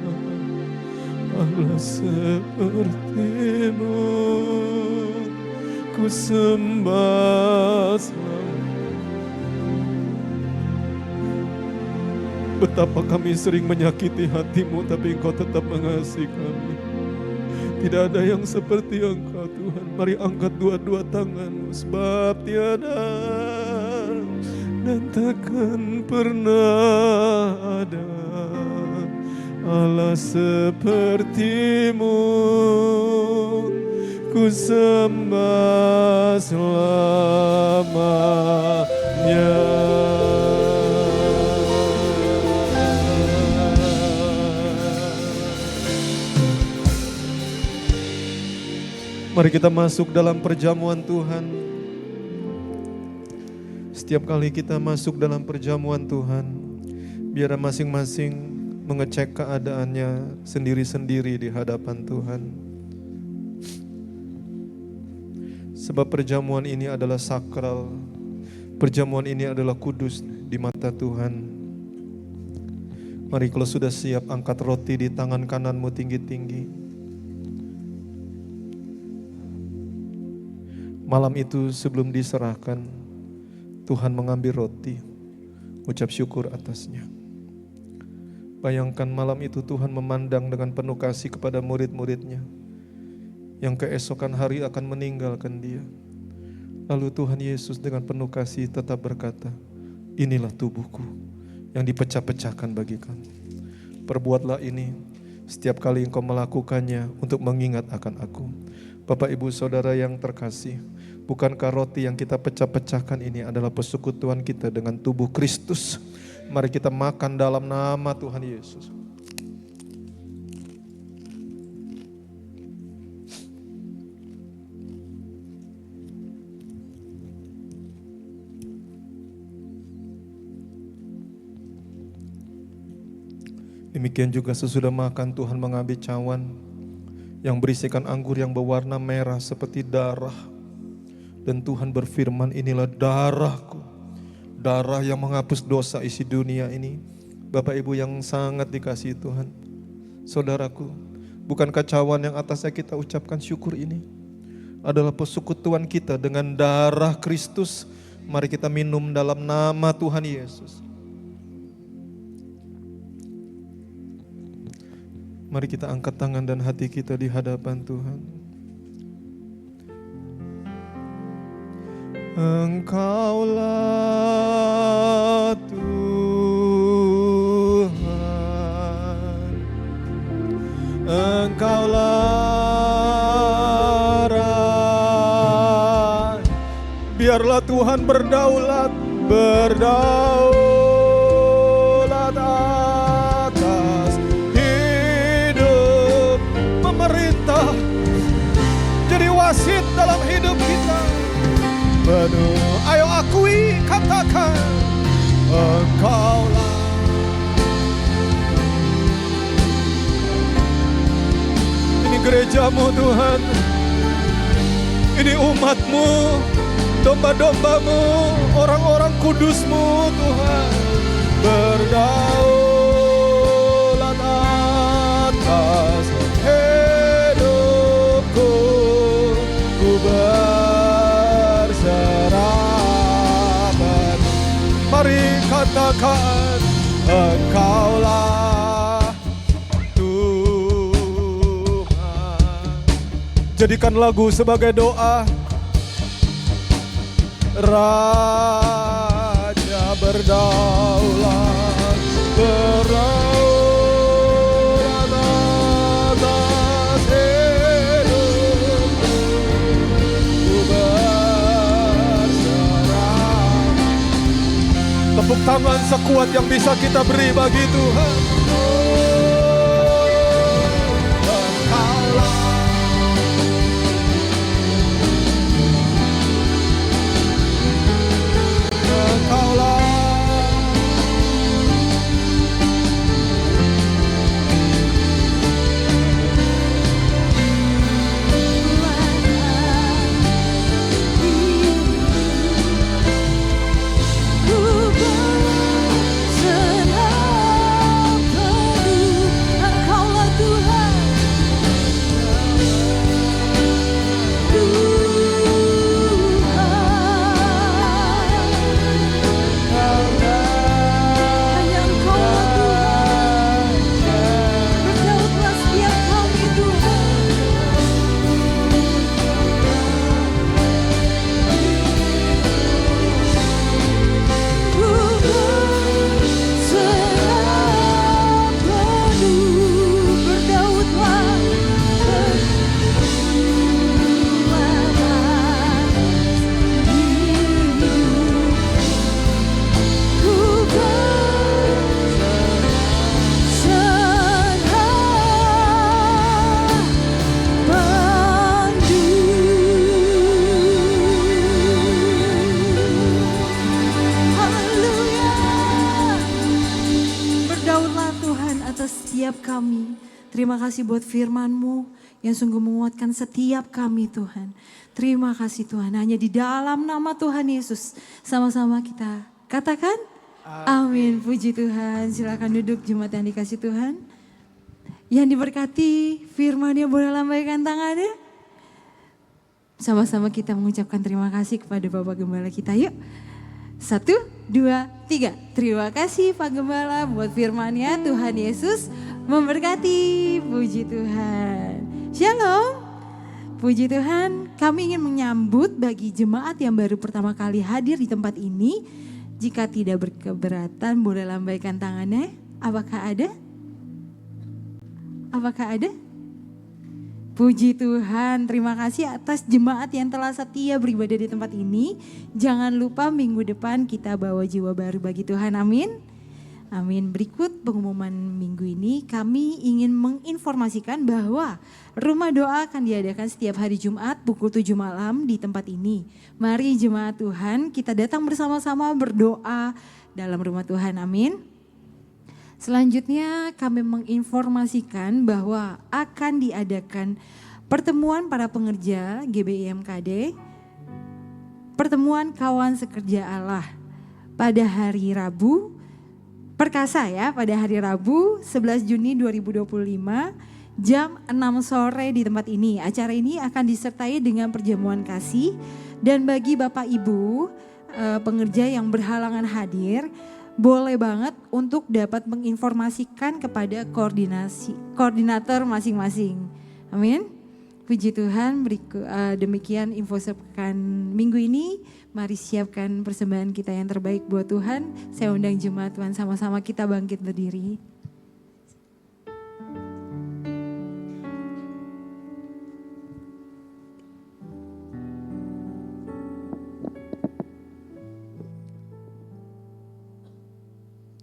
Allah sepertimu. Ku sembah selamanya. Betapa kami sering menyakiti hatimu, tapi Engkau tetap mengasihi kami. Tidak ada yang seperti Engkau Tuhan. Mari angkat dua-dua tanganmu, sebab tiada dan takkan pernah ada Allah sepertimu. Ku sembah selamanya. Mari kita masuk dalam perjamuan Tuhan. Setiap kali kita masuk dalam perjamuan Tuhan, biar masing-masing mengecek keadaannya sendiri-sendiri di hadapan Tuhan. Sebab perjamuan ini adalah sakral, perjamuan ini adalah kudus di mata Tuhan. Mari kalau sudah siap, angkat roti di tangan kananmu tinggi-tinggi. Malam itu sebelum diserahkan, Tuhan mengambil roti, ucap syukur atasnya. Bayangkan malam itu Tuhan memandang dengan penuh kasih kepada murid-muridnya yang keesokan hari akan meninggalkan dia. Lalu Tuhan Yesus dengan penuh kasih tetap berkata, inilah tubuhku yang dipecah-pecahkan bagi kamu. Perbuatlah ini setiap kali engkau melakukannya untuk mengingat akan aku. Bapak Ibu Saudara yang terkasih, bukankah roti yang kita pecah-pecahkan ini adalah persekutuan kita dengan tubuh Kristus? Mari kita makan dalam nama Tuhan Yesus. Demikian juga sesudah makan Tuhan mengambil cawan yang berisikan anggur yang berwarna merah seperti darah. Dan Tuhan berfirman, inilah darahku, darah yang menghapus dosa isi dunia ini. Bapak Ibu yang sangat dikasihi Tuhan, saudaraku, bukankah cawan yang atasnya kita ucapkan syukur ini adalah persekutuan kita dengan darah Kristus? Mari kita minum dalam nama Tuhan Yesus. Mari kita angkat tangan dan hati kita di hadapan Tuhan. Engkaulah Tuhan, Engkaulah Raja. Biarlah Tuhan berdaulat, berdaulat atas hidup, memerintah, jadi wasit dalam hidup kita. Penuh, ayo akui, katakan, Engkaulah. Ini gerejamu Tuhan, ini umatmu, domba-dombamu, orang-orang kudusmu Tuhan. Berdaulat atas hidupku, ku berserabat. Mari katakan, Engkaulah Tuhan. Jadikan lagu sebagai doa. Raja berdaulat, berdaulat atas hidup. Tepuk tangan sekuat yang bisa kita beri bagi Tuhan. Engkaulah. Terima kasih buat firman-Mu yang sungguh menguatkan setiap kami Tuhan. Terima kasih Tuhan, hanya di dalam nama Tuhan Yesus sama-sama kita katakan amin. Puji Tuhan, silakan duduk jemaat yang dikasih Tuhan. Yang diberkati firman-Nya boleh lambaikan tangannya. Sama-sama kita mengucapkan terima kasih kepada Bapak Gembala kita, yuk. 1, 2, 3. Terima kasih Pak Gembala buat firman-Nya. Tuhan Yesus memberkati. Puji Tuhan. Shalom. Puji Tuhan, kami ingin menyambut bagi jemaat yang baru pertama kali hadir di tempat ini. Jika tidak berkeberatan boleh lambaikan tangannya. Apakah ada? Apakah ada? Puji Tuhan, terima kasih atas jemaat yang telah setia beribadah di tempat ini. Jangan lupa minggu depan kita bawa jiwa baru bagi Tuhan, amin. Amin. Berikut pengumuman minggu ini, kami ingin menginformasikan bahwa rumah doa akan diadakan setiap hari Jumat pukul 7 malam di tempat ini. Mari jemaat Tuhan, kita datang bersama-sama berdoa dalam rumah Tuhan, amin. Selanjutnya kami menginformasikan bahwa akan diadakan pertemuan para pengerja GBI-MKD, pertemuan kawan sekerja Allah pada hari Rabu, perkasa ya, pada hari Rabu 11 Juni 2025 jam 6 sore di tempat ini. Acara ini akan disertai dengan perjamuan kasih dan bagi Bapak Ibu pengerja yang berhalangan hadir, boleh banget untuk dapat menginformasikan kepada koordinator masing-masing. Amin. Puji Tuhan, demikian info sepekan minggu ini. Mari siapkan persembahan kita yang terbaik buat Tuhan. Saya undang jemaat Tuhan, sama-sama kita bangkit berdiri.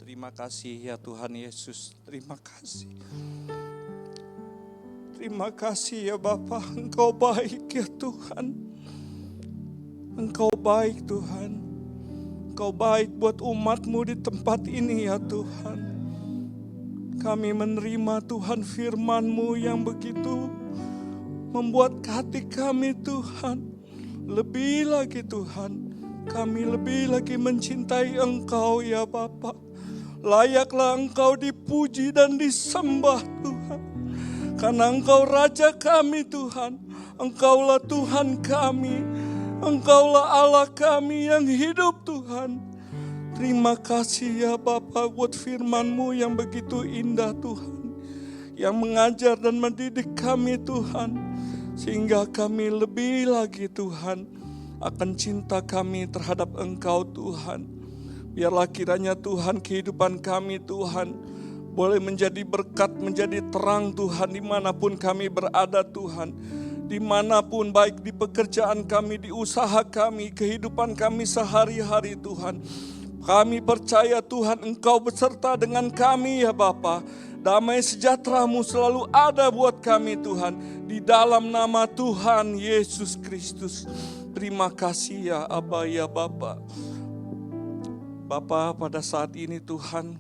Terima kasih ya Tuhan Yesus, terima kasih. Terima kasih ya Bapa, Engkau baik ya Tuhan. Engkau baik Tuhan. Engkau baik buat umat-Mu di tempat ini ya Tuhan. Kami menerima Tuhan firman-Mu yang begitu membuat hati kami Tuhan. Lebih lagi Tuhan, kami lebih lagi mencintai Engkau ya Bapa. Layaklah Engkau dipuji dan disembah Tuhan. Karena Engkau Raja kami Tuhan. Engkaulah Tuhan kami. Engkaulah Allah kami yang hidup Tuhan. Terima kasih ya Bapa buat firman-Mu yang begitu indah Tuhan. Yang mengajar dan mendidik kami Tuhan. Sehingga kami lebih lagi Tuhan akan cinta kami terhadap Engkau Tuhan. Biarlah kiranya Tuhan kehidupan kami Tuhan boleh menjadi berkat, menjadi terang Tuhan dimanapun kami berada Tuhan. Dimanapun baik di pekerjaan kami, di usaha kami, kehidupan kami sehari-hari Tuhan. Kami percaya Tuhan Engkau beserta dengan kami ya Bapa. Damai sejahtera-Mu selalu ada buat kami Tuhan. Di dalam nama Tuhan Yesus Kristus. Terima kasih ya Aba ya Bapa. Bapa, pada saat ini Tuhan,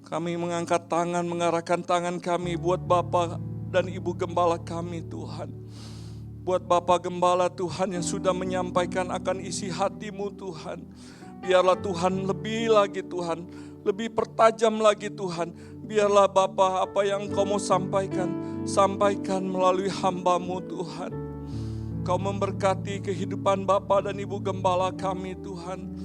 kami mengangkat tangan, mengarahkan tangan kami buat Bapa dan Ibu Gembala kami Tuhan. Buat Bapak Gembala Tuhan yang sudah menyampaikan akan isi hati-Mu Tuhan. Biarlah Tuhan lebih lagi Tuhan, lebih pertajam lagi Tuhan. Biarlah Bapa apa yang Kau mau sampaikan melalui hamba-Mu Tuhan. Kau memberkati kehidupan Bapa dan Ibu Gembala kami Tuhan.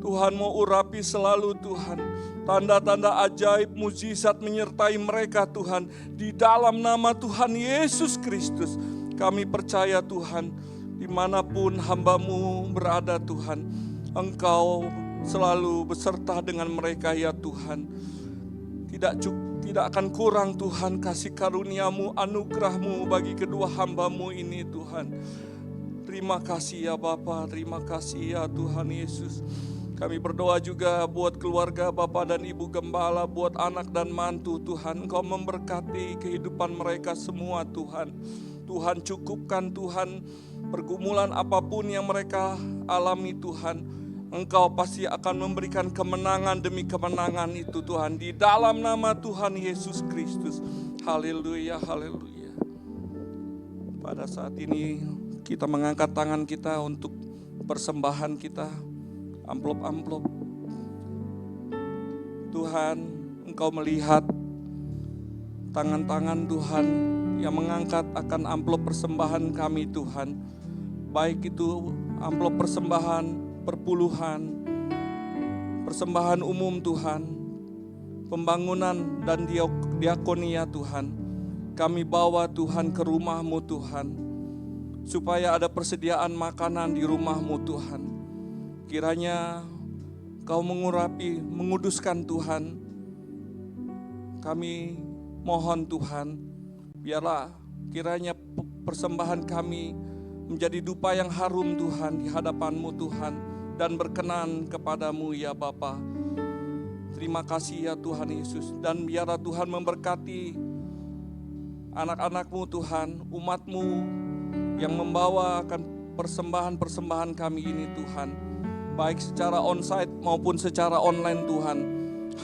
Tuhan mau urapi selalu Tuhan. Tanda-tanda ajaib, mujizat menyertai mereka Tuhan. Di dalam nama Tuhan Yesus Kristus. Kami percaya Tuhan, dimanapun hamba-Mu berada Tuhan, Engkau selalu beserta dengan mereka ya Tuhan. Tidak akan kurang Tuhan kasih karunia-Mu, anugerah-Mu bagi kedua hamba-Mu ini Tuhan. Terima kasih ya Bapa, terima kasih ya Tuhan Yesus. Kami berdoa juga buat keluarga Bapak dan Ibu Gembala, buat anak dan mantu Tuhan. Engkau memberkati kehidupan mereka semua Tuhan. Tuhan cukupkan Tuhan pergumulan apapun yang mereka alami Tuhan. Engkau pasti akan memberikan kemenangan demi kemenangan itu Tuhan. Di dalam nama Tuhan Yesus Kristus. Haleluya, haleluya. Pada saat ini kita mengangkat tangan kita untuk persembahan kita. Amplop-amplop. Tuhan, Engkau melihat tangan-tangan Tuhan yang mengangkat akan amplop persembahan kami Tuhan. Baik itu amplop persembahan perpuluhan, persembahan umum Tuhan, pembangunan dan diakonia Tuhan. Kami bawa Tuhan ke rumah-Mu Tuhan, supaya ada persediaan makanan di rumah-Mu Tuhan. Kiranya Kau mengurapi, menguduskan Tuhan. Kami mohon Tuhan, biarlah kiranya persembahan kami menjadi dupa yang harum Tuhan di hadapan-Mu Tuhan. Dan berkenan kepada-Mu ya Bapa. Terima kasih ya Tuhan Yesus. Dan biarlah Tuhan memberkati anak-anak-Mu Tuhan, umat-Mu yang membawa akan persembahan-persembahan kami ini Tuhan. Baik secara onsite maupun secara online Tuhan.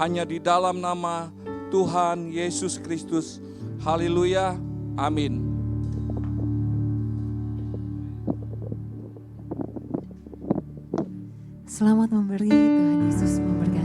Hanya di dalam nama Tuhan Yesus Kristus. Haleluya. Amin. Selamat memberi, Tuhan Yesus memberkati.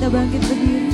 Bangkit berdiri.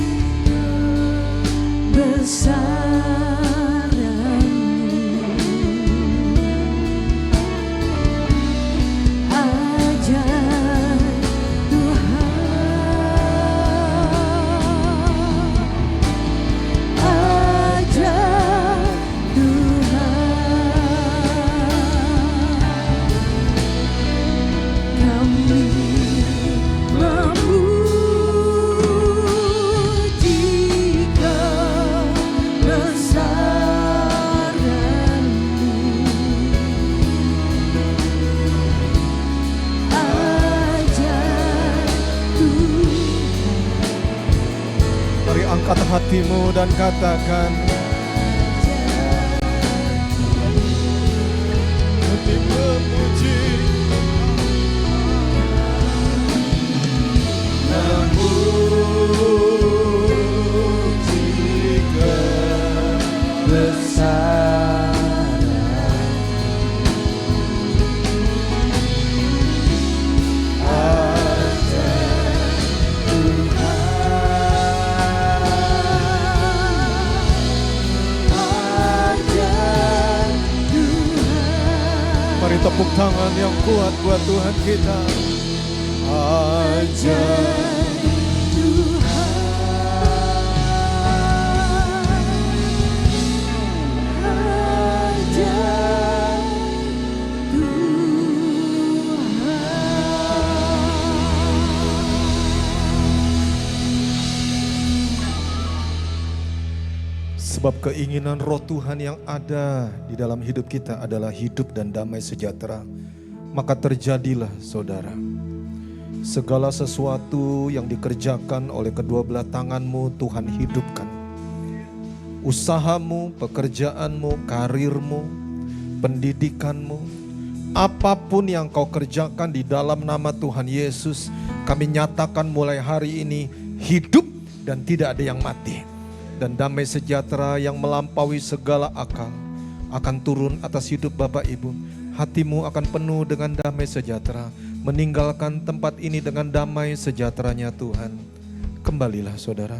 Angkat hatimu dan katakan, untuk memuji kebesaran ajaib Tuhan. tangan yang kuat buat Tuhan kita. Ajaib Sebab keinginan roh Tuhan yang ada di dalam hidup kita adalah hidup dan damai sejahtera. Maka terjadilah saudara, segala sesuatu yang dikerjakan oleh kedua belah tanganmu Tuhan hidupkan. Usahamu, pekerjaanmu, karirmu, pendidikanmu, apapun yang kau kerjakan di dalam nama Tuhan Yesus, kami nyatakan mulai hari ini hidup dan tidak ada yang mati. Dan damai sejahtera yang melampaui segala akal akan turun atas hidup Bapak Ibu. Hatimu akan penuh dengan damai sejahtera, meninggalkan tempat ini dengan damai sejahteranya Tuhan. Kembalilah saudara,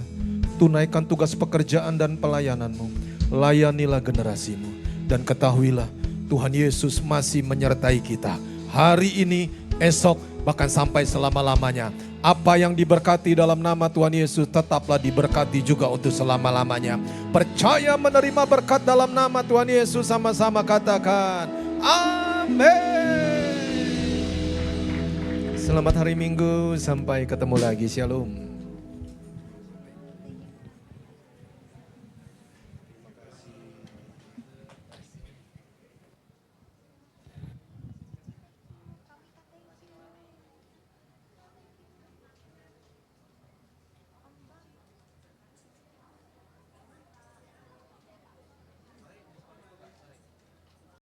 tunaikan tugas pekerjaan dan pelayananmu, layanilah generasimu, dan ketahuilah Tuhan Yesus masih menyertai kita hari ini, esok, bahkan sampai selama-lamanya. Apa yang diberkati dalam nama Tuhan Yesus tetaplah diberkati juga untuk selama-lamanya. Percaya menerima berkat dalam nama Tuhan Yesus, sama-sama katakan amin. Selamat hari Minggu, sampai ketemu lagi, shalom.